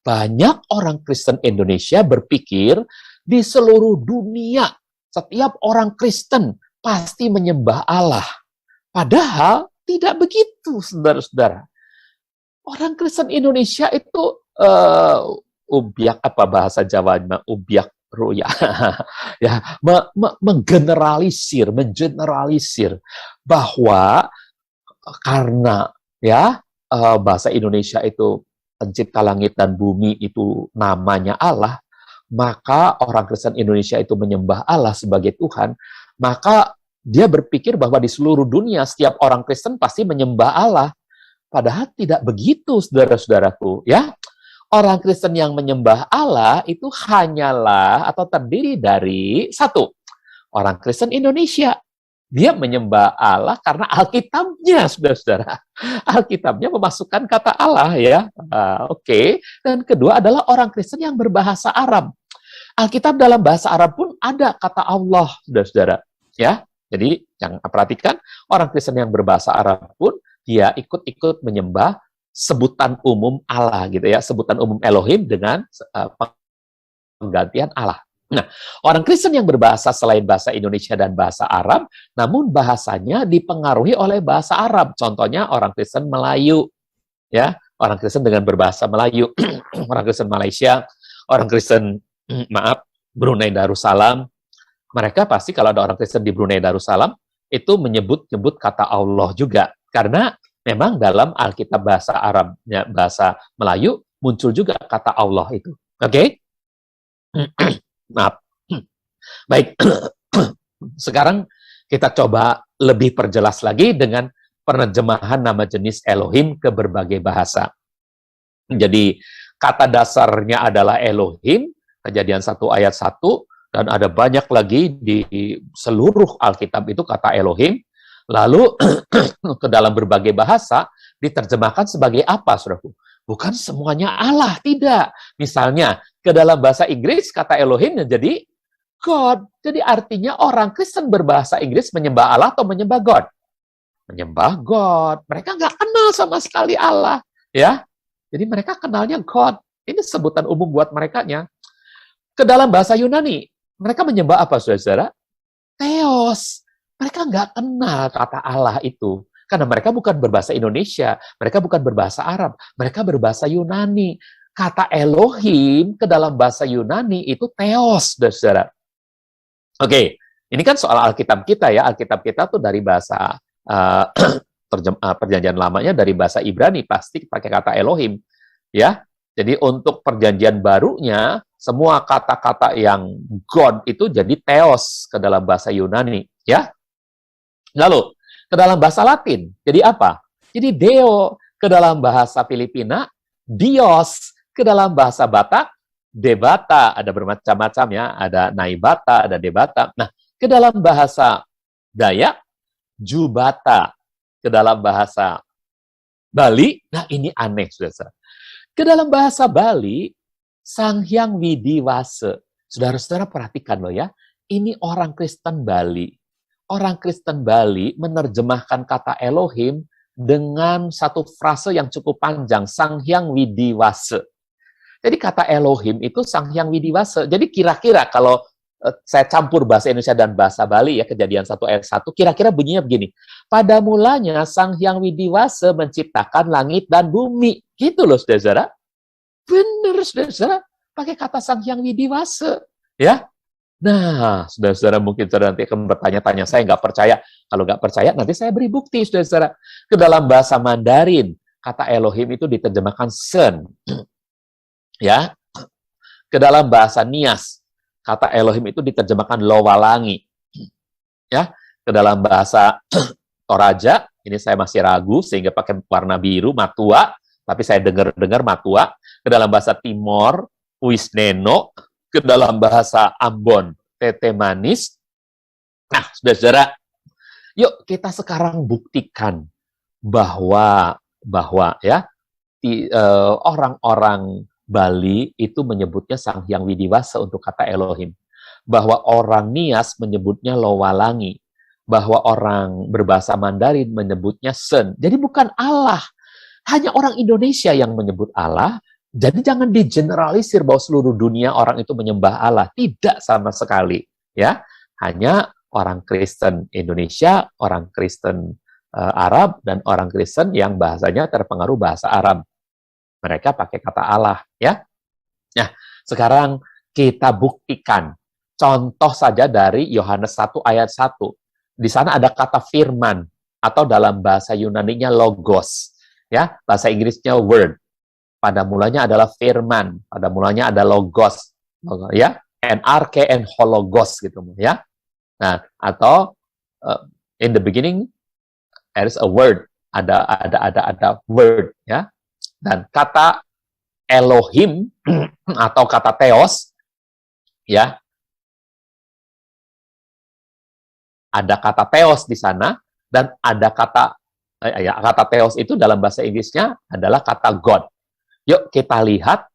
banyak orang Kristen Indonesia berpikir di seluruh dunia, setiap orang Kristen pasti menyembah Allah. Padahal tidak begitu, saudara-saudara. Orang Kristen Indonesia itu ubiak, apa bahasa Jawanya, ubiak ruya, ya, mengeneralisir bahwa karena ya bahasa Indonesia itu pencipta langit dan bumi itu namanya Allah, maka orang Kristen Indonesia itu menyembah Allah sebagai Tuhan, maka dia berpikir bahwa di seluruh dunia setiap orang Kristen pasti menyembah Allah. Padahal tidak begitu, saudara-saudaraku, ya. Orang Kristen yang menyembah Allah itu hanyalah atau terdiri dari satu, orang Kristen Indonesia. Dia menyembah Allah karena Alkitabnya, saudara-saudara. Alkitabnya memasukkan kata Allah, ya. Oke. Dan kedua adalah orang Kristen yang berbahasa Arab. Alkitab dalam bahasa Arab pun ada kata Allah, saudara-saudara. Ya. Jadi, jangan perhatikan, orang Kristen yang berbahasa Arab pun, dia ikut-ikut menyembah sebutan umum Allah, gitu ya. Sebutan umum Elohim dengan penggantian Allah. Nah, orang Kristen yang berbahasa selain bahasa Indonesia dan bahasa Arab, namun bahasanya dipengaruhi oleh bahasa Arab. Contohnya orang Kristen Melayu, ya, orang Kristen dengan berbahasa Melayu, orang Kristen Malaysia, orang Kristen, Brunei Darussalam. Mereka pasti kalau ada orang Kristen di Brunei Darussalam, itu menyebut kata Allah juga. Karena memang dalam Alkitab bahasa Arabnya, bahasa Melayu, muncul juga kata Allah itu. Oke? Maaf. Baik. Sekarang kita coba lebih perjelas lagi dengan penerjemahan nama jenis Elohim ke berbagai bahasa. Jadi, kata dasarnya adalah Elohim, Kejadian 1 ayat 1, dan ada banyak lagi di seluruh Alkitab itu kata Elohim. Lalu, ke dalam berbagai bahasa, diterjemahkan sebagai apa, saudaraku? Bukan semuanya Allah, tidak. Misalnya, ke dalam bahasa Inggris, kata Elohim jadi God. Jadi artinya orang Kristen berbahasa Inggris menyembah Allah atau menyembah God? Menyembah God. Mereka nggak kenal sama sekali Allah. Ya, jadi mereka kenalnya God. Ini sebutan umum buat merekanya. Ke dalam bahasa Yunani, mereka menyembah apa, saudara-saudara? Theos. Mereka nggak kenal kata Allah itu. Karena mereka bukan berbahasa Indonesia, mereka bukan berbahasa Arab, mereka berbahasa Yunani. Kata Elohim ke dalam bahasa Yunani itu Theos, saudara. Oke, ini kan soal Alkitab kita ya. Alkitab kita tuh dari bahasa perjanjian lamanya dari bahasa Ibrani, pasti pakai kata Elohim. Ya, jadi untuk perjanjian barunya, semua kata-kata yang God itu jadi Theos ke dalam bahasa Yunani. Ya, lalu ke dalam bahasa Latin, jadi apa? Jadi Deo. Ke dalam bahasa Filipina, Dios. Ke dalam bahasa Batak, debata, ada bermacam-macam ya, ada naibata, ada debata. Nah, ke dalam bahasa Dayak, jubata. Ke dalam bahasa Bali, nah ini aneh, saudara. Ke dalam bahasa Bali, Sang Hyang Widiwasa. Saudara-saudara perhatikan loh ya, ini orang Kristen Bali. Orang Kristen Bali menerjemahkan kata Elohim dengan satu frase yang cukup panjang, Sang Hyang Widiwasa. Jadi kata Elohim itu Sang Hyang Widiwasa. Jadi kira-kira kalau saya campur bahasa Indonesia dan bahasa Bali ya, Kejadian 1 ayat 1, kira-kira bunyinya begini. Pada mulanya Sang Hyang Widiwasa menciptakan langit dan bumi. Gitu loh, saudara. Benar, saudara. Pakai kata Sang Hyang Widiwasa. Ya. Nah, saudara-saudara mungkin saudara nanti akan bertanya-tanya, saya nggak percaya. Kalau nggak percaya, nanti saya beri bukti, saudara-saudara. Ke dalam bahasa Mandarin, kata Elohim itu diterjemahkan Sun. Ya. Ke dalam bahasa Nias, kata Elohim itu diterjemahkan Lowalangi. Ya, ke dalam bahasa Toraja, ini saya masih ragu sehingga pakai warna biru, Matua, tapi saya dengar Matua. Ke dalam bahasa Timor, Wisneno. Ke dalam bahasa Ambon, Tete Manis. Nah, saudara-saudara, yuk kita sekarang buktikan bahwa ya orang-orang Bali itu menyebutnya Sang Hyang Widiwasa untuk kata Elohim. Bahwa orang Nias menyebutnya Lowalangi. Bahwa orang berbahasa Mandarin menyebutnya Sun. Jadi bukan Allah. Hanya orang Indonesia yang menyebut Allah. Jadi jangan digeneralisir bahwa seluruh dunia orang itu menyembah Allah. Tidak sama sekali. Ya, hanya orang Kristen Indonesia, orang Kristen Arab, dan orang Kristen yang bahasanya terpengaruh bahasa Arab. Mereka pakai kata Allah, ya. Nah, sekarang kita buktikan. Contoh saja dari Yohanes 1 ayat 1. Di sana ada kata firman, atau dalam bahasa Yunaninya logos. Ya, bahasa Inggrisnya word. Pada mulanya adalah firman, pada mulanya ada logos. Ya, NRK and hologos gitu, ya. Nah, atau in the beginning there is a word, ada word, ya. Dan kata Elohim atau kata Theos, ya, ada kata Theos di sana, dan ada kata Theos itu dalam bahasa Inggrisnya adalah kata God. Yuk kita lihat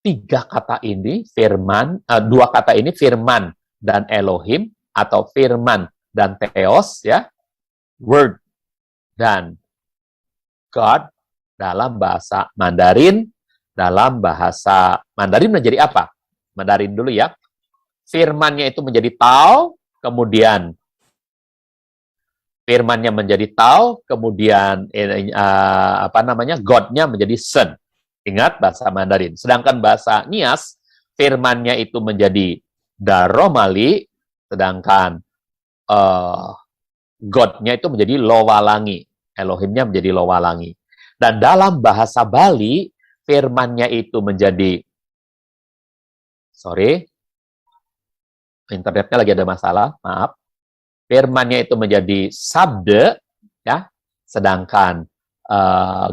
tiga kata ini, firman, dua kata ini firman dan Elohim, atau firman dan Theos, ya, word dan God. Dalam bahasa Mandarin, menjadi apa? Mandarin dulu ya. Firmannya itu menjadi Tao, kemudian firmannya menjadi Tao, kemudian God-nya menjadi Sun. Ingat bahasa Mandarin. Sedangkan bahasa Nias, firmannya itu menjadi Daromali, sedangkan God-nya itu menjadi Lowalangi. Elohimnya menjadi Lowalangi. Dan dalam bahasa Bali, firmannya itu menjadi, internetnya lagi ada masalah, maaf. Firmannya itu menjadi Sabda, ya. Sedangkan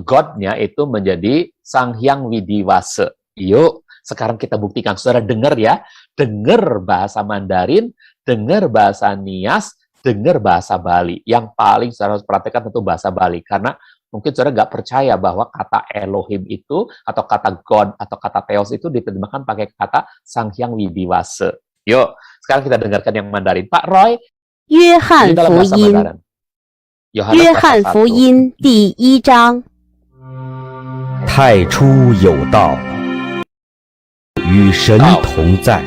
God-nya itu menjadi Sang Hyang Widiwasa. Yuk, sekarang kita buktikan. Saudara dengar ya, dengar bahasa Mandarin, dengar bahasa Nias, dengar bahasa Bali. Yang paling saudara harus perhatikan tentu bahasa Bali, karena mungkin saudara nggak percaya bahwa kata Elohim itu, atau kata God, atau kata Theos itu diterjemahkan pakai kata Sang Hyang Widiwasa. Yuk, sekarang kita dengarkan yang Mandarin. Pak Roy, 约翰 ini dalam 福 bahasa 音， Mandarin. 约 Yohanes 翰 pasal 福 1. 音第1章。太初有道，与神同在，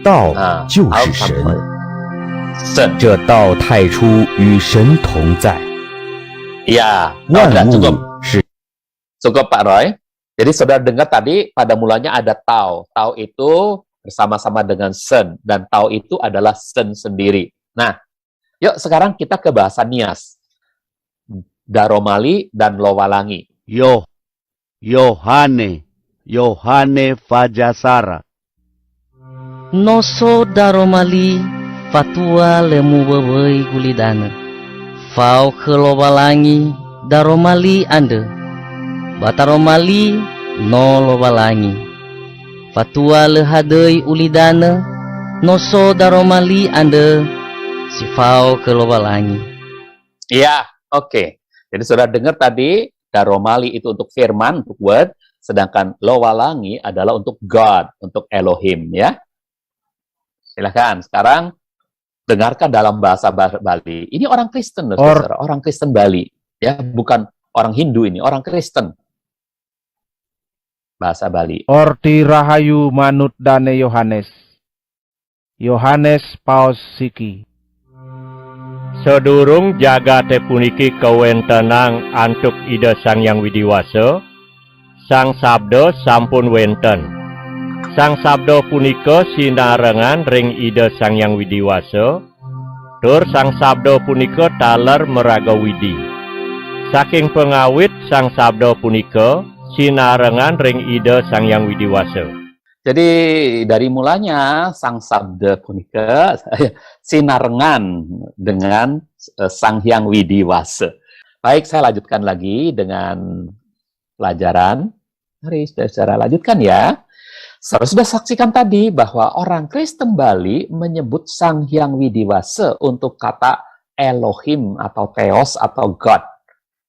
道就是神。 Sun. 这道太初与神同在， Ya, 万 udah 物 cukup. 是 Cukup Pak Roy. Jadi saudara dengar tadi pada mulanya ada Tao. Tao itu bersama-sama dengan Sun, dan Tao itu adalah Sun sendiri. Nah, yuk sekarang kita ke bahasa Nias. Daromali dan Lowalangi. Yohane Fajasara. Noso daromali fatua lemu bebei gulidana. Fau ke Lowalangi daromali ande. Bataromali no lobalangi. Fatua lehadei ulidana, no so daromali anda sifau ke lobalangi. Iya, oke. Jadi saudara dengar tadi, daromali itu untuk firman, untuk word, sedangkan lowalangi adalah untuk God, untuk Elohim, ya. Silakan, sekarang dengarkan dalam bahasa Bali. Ini orang Kristen, saudara, orang Kristen Bali, ya, bukan orang Hindu ini, orang Kristen. Bahasa Bali. Orti Rahayu Manut Dane Yohanes. Yohanes Paus Siki. Sedurung jaga te puniki kawentenang antuk ide Sang Yang Widiwasa, Sang Sabda sampun wenten. Sang Sabda punika sinarengan ring ide Sang Yang Widiwasa, tur Sang Sabda punika taler meraga widi. Saking pengawit Sang Sabda punika sinarengan ring ide Sang Yang Widiwasa. Jadi dari mulanya Sang Sabda punika sinarengan dengan Sang Hyang Widiwasa. Baik, saya lanjutkan lagi dengan pelajaran. Mari saudara lanjutkan ya. Saudara sudah saksikan tadi bahwa orang Kristen Bali menyebut Sang Hyang Widiwasa untuk kata Elohim atau Theos atau God.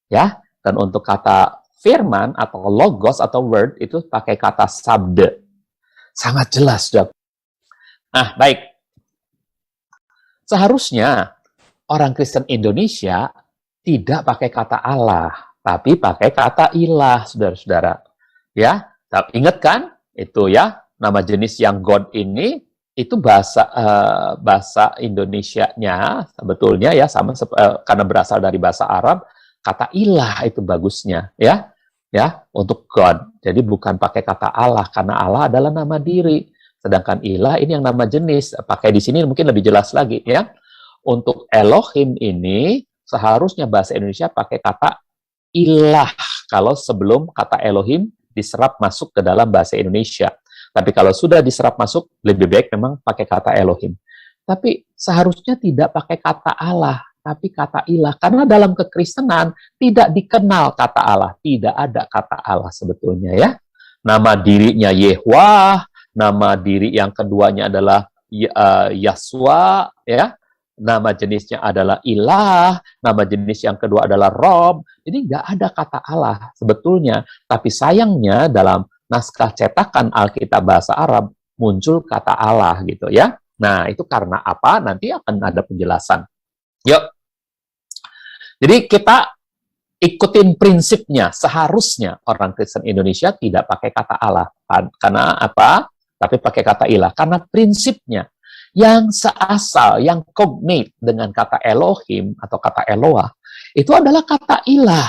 Ya, dan untuk kata firman atau logos atau word itu pakai kata sabda. Sangat jelas, sudah. Nah, baik. Seharusnya orang Kristen Indonesia tidak pakai kata Allah, tapi pakai kata ilah, saudara-saudara. Ya, ingat kan? Itu ya, nama jenis yang God ini, itu bahasa Indonesianya, sebetulnya ya, sama karena berasal dari bahasa Arab, kata ilah itu bagusnya, ya. Ya, untuk God. Jadi bukan pakai kata Allah, karena Allah adalah nama diri. Sedangkan ilah ini yang nama jenis. Pakai di sini mungkin lebih jelas lagi, ya. Untuk Elohim ini, seharusnya bahasa Indonesia pakai kata ilah, kalau sebelum kata Elohim diserap masuk ke dalam bahasa Indonesia. Tapi kalau sudah diserap masuk, lebih baik memang pakai kata Elohim. Tapi seharusnya tidak pakai kata Allah, tapi kata ilah. Karena dalam kekristenan tidak dikenal kata Allah. Tidak ada kata Allah sebetulnya, ya. Nama dirinya Yehwah, nama diri yang keduanya adalah Yaswa, ya. Nama jenisnya adalah ilah, nama jenis yang kedua adalah Rob. Jadi nggak ada kata Allah sebetulnya. Tapi sayangnya dalam naskah cetakan Alkitab bahasa Arab muncul kata Allah gitu, ya. Nah, itu karena apa? Nanti akan ada penjelasan. Yuk. Jadi kita ikutin prinsipnya. Seharusnya orang Kristen Indonesia tidak pakai kata Allah. Karena apa? Tapi pakai kata ilah. Karena prinsipnya yang seasal, yang cognate dengan kata Elohim atau kata Eloah, itu adalah kata ilah.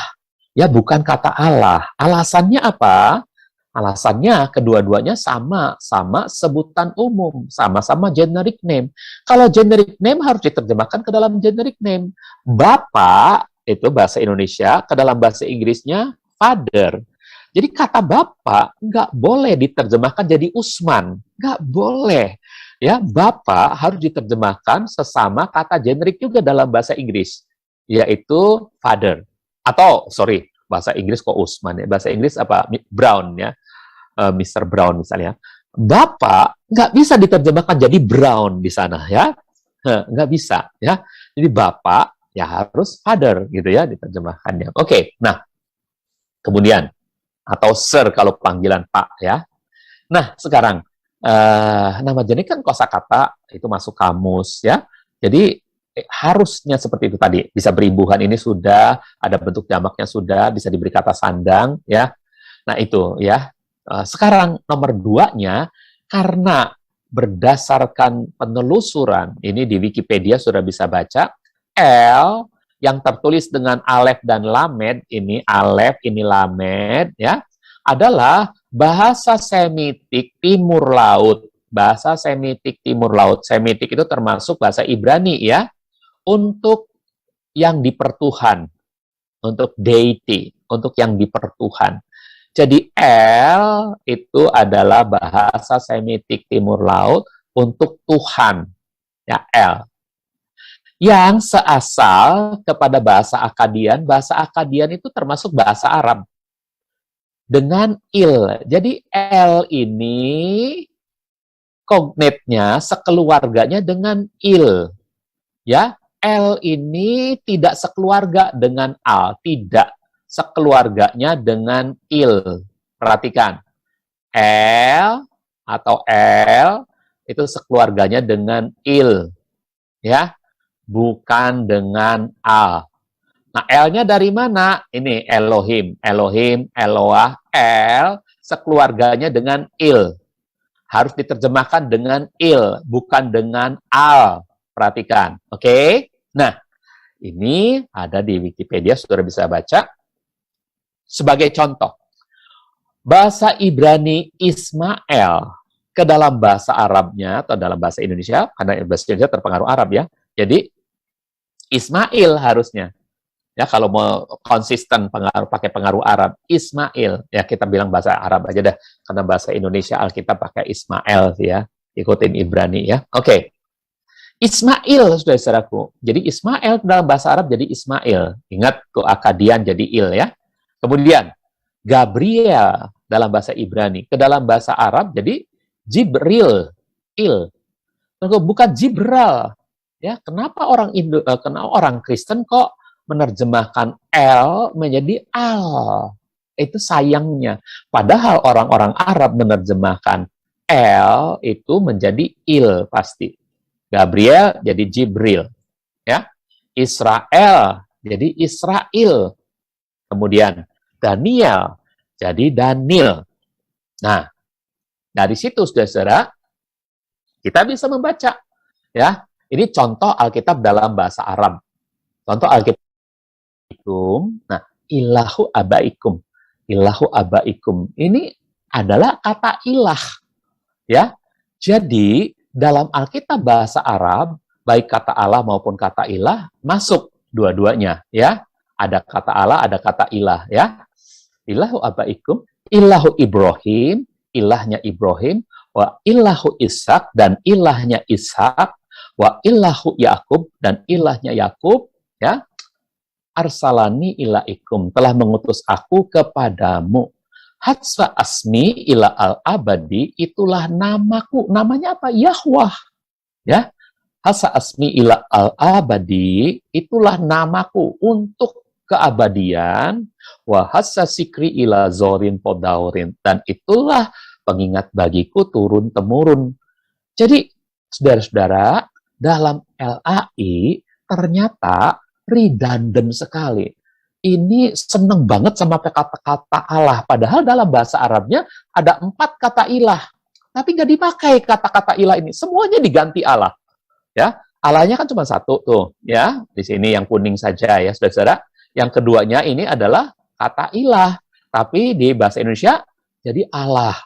Ya, bukan kata Allah. Alasannya apa? Alasannya kedua-duanya sama-sama sebutan umum, sama-sama generic name. Kalau generic name harus diterjemahkan ke dalam generic name. Bapak, itu bahasa Indonesia, ke dalam bahasa Inggrisnya father. Jadi kata Bapak nggak boleh diterjemahkan jadi Usman. Nggak boleh. Ya, Bapak harus diterjemahkan sesama kata generic juga dalam bahasa Inggris, yaitu father. Atau, bahasa Inggris kok Usman ya, bahasa Inggris apa? Brown ya. Mr. Brown misalnya, Bapak nggak bisa diterjemahkan jadi Brown di sana ya, nggak bisa ya. Jadi Bapak ya harus father gitu ya diterjemahkannya. Oke, nah kemudian atau Sir kalau panggilan Pak ya. Nah sekarang nama jenis kan kosakata itu masuk kamus ya. Jadi harusnya seperti itu tadi, bisa berimbuhan ini sudah ada bentuk jamaknya sudah bisa diberi kata sandang ya. Nah itu ya. Sekarang nomor 2-nya, karena berdasarkan penelusuran, ini di Wikipedia sudah bisa baca, L yang tertulis dengan alef dan lamed, ini alef, ini lamed, ya, adalah bahasa Semitik Timur Laut. Bahasa Semitik Timur Laut. Semitik itu termasuk bahasa Ibrani, ya, untuk yang dipertuhan, untuk deity, untuk yang dipertuhan. Jadi El itu adalah bahasa Semitik Timur Laut untuk Tuhan. Ya, El. Yang seasal kepada bahasa Akkadian itu termasuk bahasa Arab. dengan il. Jadi L ini kognatnya sekeluarganya dengan il. Ya, L ini tidak sekeluarga dengan al, tidak sekeluarganya dengan il. Perhatikan, L atau L itu sekeluarganya dengan il, ya, bukan dengan al. Nah, L-nya dari mana? Ini Elohim, Elohim, Eloah, L sekeluarganya dengan il. Harus diterjemahkan dengan il, bukan dengan al. Perhatikan, oke? Nah, ini ada di Wikipedia, saudara bisa baca. Sebagai contoh, bahasa Ibrani Ismael ke dalam bahasa Arabnya atau dalam bahasa Indonesia, karena bahasa Indonesia terpengaruh Arab ya. Jadi Ismail harusnya. Ya, kalau mau konsisten pakai pengaruh Arab, Ismail. Ya, kita bilang bahasa Arab aja dah, karena bahasa Indonesia Alkitab pakai Ismael ya. Ikutin Ibrani ya. Oke. Ismail, saudara-saudaraku. Jadi Ismail dalam bahasa Arab jadi Ismail. Ingat tuh akadian jadi il ya. Kemudian Gabriel dalam bahasa Ibrani ke dalam bahasa Arab jadi Jibril, il. Bukan Jibral. Ya, kenapa orang Kristen kok menerjemahkan L menjadi al? Itu sayangnya. Padahal orang-orang Arab menerjemahkan L itu menjadi il pasti. Gabriel jadi Jibril. Ya. Israel jadi Israel. Kemudian Daniel jadi Daniel. Nah, dari situ saudara-saudara kita bisa membaca ya. Ini contoh Alkitab dalam bahasa Arab. Contoh Alkitab. Nah, ilahu abaikum. Ilahu abaikum. Ini adalah kata ilah. Ya. Jadi, dalam Alkitab bahasa Arab, baik kata Allah maupun kata ilah masuk dua-duanya, ya. Ada kata Allah, ada kata ilah, ya. Ilahu abaikum, ilahu Ibrahim, ilahnya Ibrahim, wa ilahu Ishak dan ilahnya Ishak, wa ilahu Yakub dan ilahnya Yakub, ya. Arsalani ilaikum, telah mengutus aku kepadamu. Hatsfa asmi ila al-abadi, itulah namaku. Namanya apa? Yahwah. Ya. Hatsfa asmi ila al-abadi, itulah namaku untuk keabadian. Wa hatsfa sikri ila zorin podaurin, dan itulah pengingat bagiku turun-temurun. Jadi, saudara-saudara, dalam LAI ternyata redundant sekali. Ini seneng banget sama kata-kata Allah. Padahal dalam bahasa Arabnya ada 4 kata ilah. Tapi nggak dipakai kata-kata ilah ini. Semuanya diganti Allah. Ya, Allahnya kan cuma satu tuh. Ya, di sini yang kuning saja ya, saudara-saudara. Yang keduanya ini adalah kata ilah. Tapi di bahasa Indonesia jadi Allah.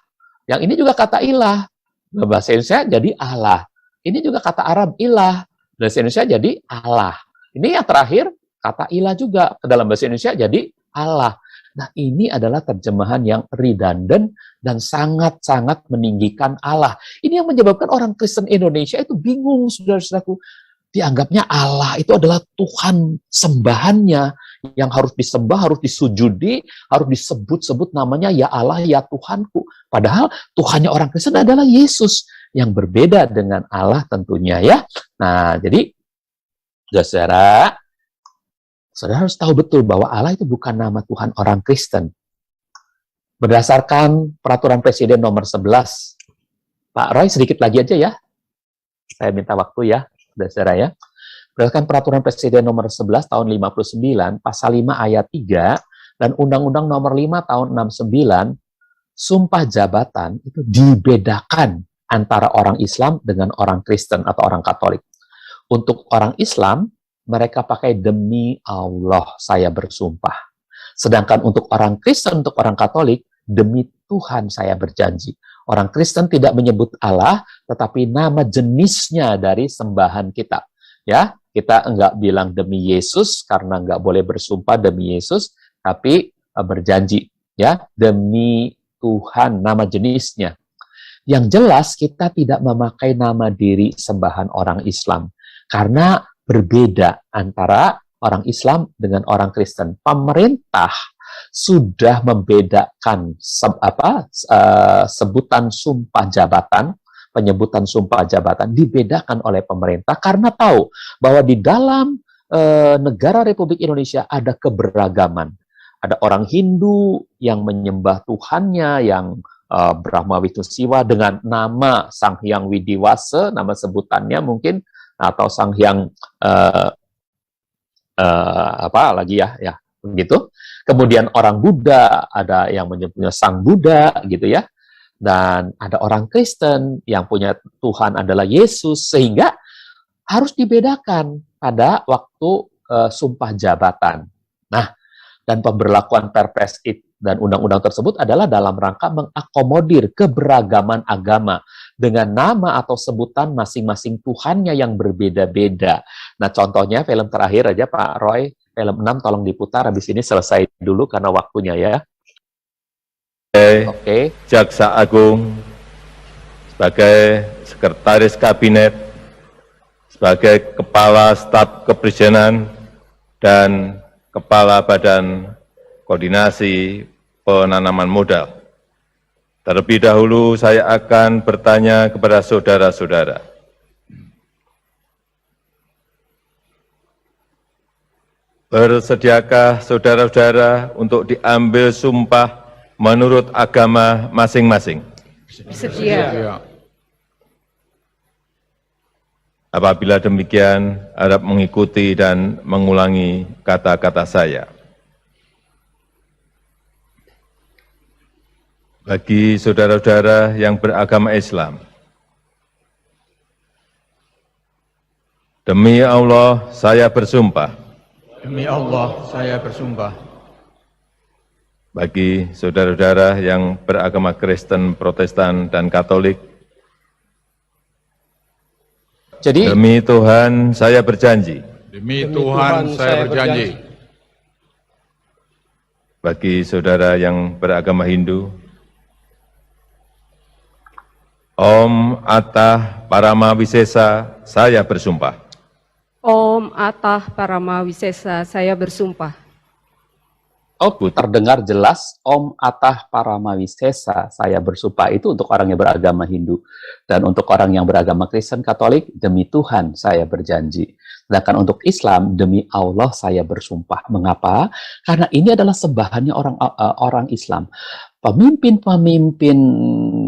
Yang ini juga kata ilah. Di bahasa Indonesia jadi Allah. Ini juga kata Arab ilah. Bahasa Indonesia jadi Allah. Ini yang terakhir, kata ilah juga. Ke dalam bahasa Indonesia jadi Allah. Nah, ini adalah terjemahan yang redundant dan sangat-sangat meninggikan Allah. Ini yang menyebabkan orang Kristen Indonesia itu bingung, saudara-saudaraku. Dianggapnya Allah itu adalah Tuhan sembahannya. Yang harus disembah, harus disujudi, harus disebut-sebut namanya ya Allah, ya Tuhanku. Padahal Tuhannya orang Kristen adalah Yesus. Yang berbeda dengan Allah tentunya ya. Nah, jadi saudara harus tahu betul bahwa Allah itu bukan nama Tuhan orang Kristen. Berdasarkan peraturan Presiden nomor 11, Pak Roy sedikit lagi aja ya. Saya minta waktu ya, saudara ya. Berdasarkan peraturan Presiden nomor 11 tahun 59, pasal 5 ayat 3, dan Undang-Undang nomor 5 tahun 69, sumpah jabatan itu dibedakan antara orang Islam dengan orang Kristen atau orang Katolik. Untuk orang Islam, mereka pakai demi Allah saya bersumpah. Sedangkan untuk orang Kristen, untuk orang Katolik, demi Tuhan saya berjanji. Orang Kristen tidak menyebut Allah, tetapi nama jenisnya dari sembahan kita. Ya, kita enggak bilang demi Yesus, karena enggak boleh bersumpah demi Yesus, tapi berjanji. Ya, demi Tuhan, nama jenisnya. Yang jelas, kita tidak memakai nama diri sembahan orang Islam. Karena berbeda antara orang Islam dengan orang Kristen. Pemerintah sudah membedakan sebutan sumpah jabatan, penyebutan sumpah jabatan dibedakan oleh pemerintah karena tahu bahwa di dalam negara Republik Indonesia ada keberagaman. Ada orang Hindu yang menyembah Tuhannya, yang Brahma Wisnu Siwa dengan nama Sang Hyang Widiwasa, nama sebutannya mungkin, atau Sang Hyang apa lagi ya begitu. Kemudian orang Buddha, ada yang menyebutnya Sang Buddha gitu ya. Dan ada orang Kristen yang punya Tuhan adalah Yesus, sehingga harus dibedakan pada waktu sumpah jabatan. Nah, dan pemberlakuan Perpres dan undang-undang tersebut adalah dalam rangka mengakomodir keberagaman agama dengan nama atau sebutan masing-masing Tuhannya yang berbeda-beda. Nah, contohnya film terakhir aja Pak Roy, film 6 tolong diputar, habis ini selesai dulu karena waktunya ya. Oke. Jaksa Agung, sebagai Sekretaris Kabinet, sebagai Kepala Staf Kepresidenan, dan Kepala Badan Koordinasi Penanaman Modal. Terlebih dahulu saya akan bertanya kepada saudara-saudara. Bersediakah saudara-saudara untuk diambil sumpah menurut agama masing-masing? Bersedia. Apabila demikian, harap mengikuti dan mengulangi kata-kata saya. Bagi saudara-saudara yang beragama Islam, demi Allah saya bersumpah. Demi Allah, saya bersumpah. Bagi saudara-saudara yang beragama Kristen, Protestan, dan Katolik, jadi demi Tuhan saya berjanji. Demi Tuhan, saya berjanji. Bagi saudara yang beragama Hindu, Om Atah Paramawisesa, saya bersumpah. Om Atah Paramawisesa, saya bersumpah. Oh, terdengar jelas Om Atah Paramawisesa, saya bersumpah. Itu untuk orang yang beragama Hindu. Dan untuk orang yang beragama Kristen Katolik, demi Tuhan saya berjanji. Sedangkan untuk Islam, demi Allah saya bersumpah. Mengapa? Karena ini adalah sembahannya orang Islam. Pemimpin-pemimpin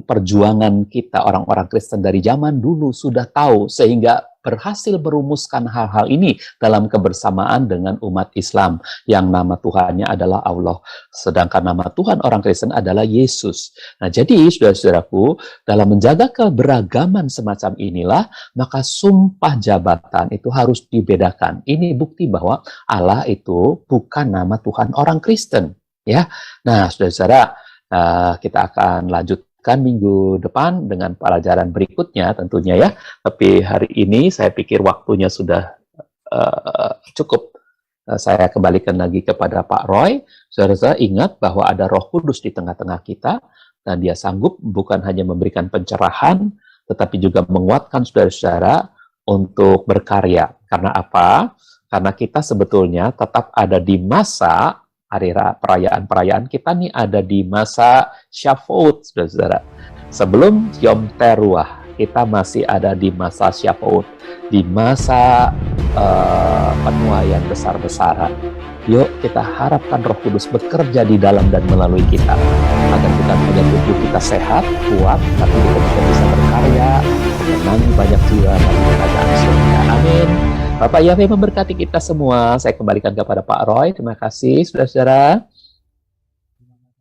perjuangan kita, orang-orang Kristen dari zaman dulu sudah tahu, sehingga berhasil merumuskan hal-hal ini dalam kebersamaan dengan umat Islam yang nama Tuhannya adalah Allah, sedangkan nama Tuhan orang Kristen adalah Yesus. Nah, jadi saudara-saudaraku, dalam menjaga keberagaman semacam inilah, maka sumpah jabatan itu harus dibedakan. Ini bukti bahwa Allah itu bukan nama Tuhan orang Kristen, ya. Nah, saudara-saudara, kita akan lanjutkan minggu depan dengan pelajaran berikutnya tentunya ya. Tapi hari ini saya pikir waktunya sudah cukup. Saya kembalikan lagi kepada Pak Roy. Saudara-saudara ingat bahwa ada Roh Kudus di tengah-tengah kita dan Dia sanggup bukan hanya memberikan pencerahan, tetapi juga menguatkan saudara-saudara untuk berkarya. Karena apa? Karena kita sebetulnya tetap ada di masa hari perayaan-perayaan kita nih, ada di masa Shavuot, saudara-saudara. Sebelum Yom Teruah, kita masih ada di masa Shavuot, di masa penuaian besar-besaran. Yuk kita harapkan Roh Kudus bekerja di dalam dan melalui kita, agar bukan hanya tubuh kita sehat, kuat, tapi juga kita bisa berkarya, mengenangi banyak jiwa bagi kerajaan surga. Amin. Bapak Yahweh memberkati kita semua. Saya kembalikan kepada Pak Roy. Terima kasih, saudara-saudara.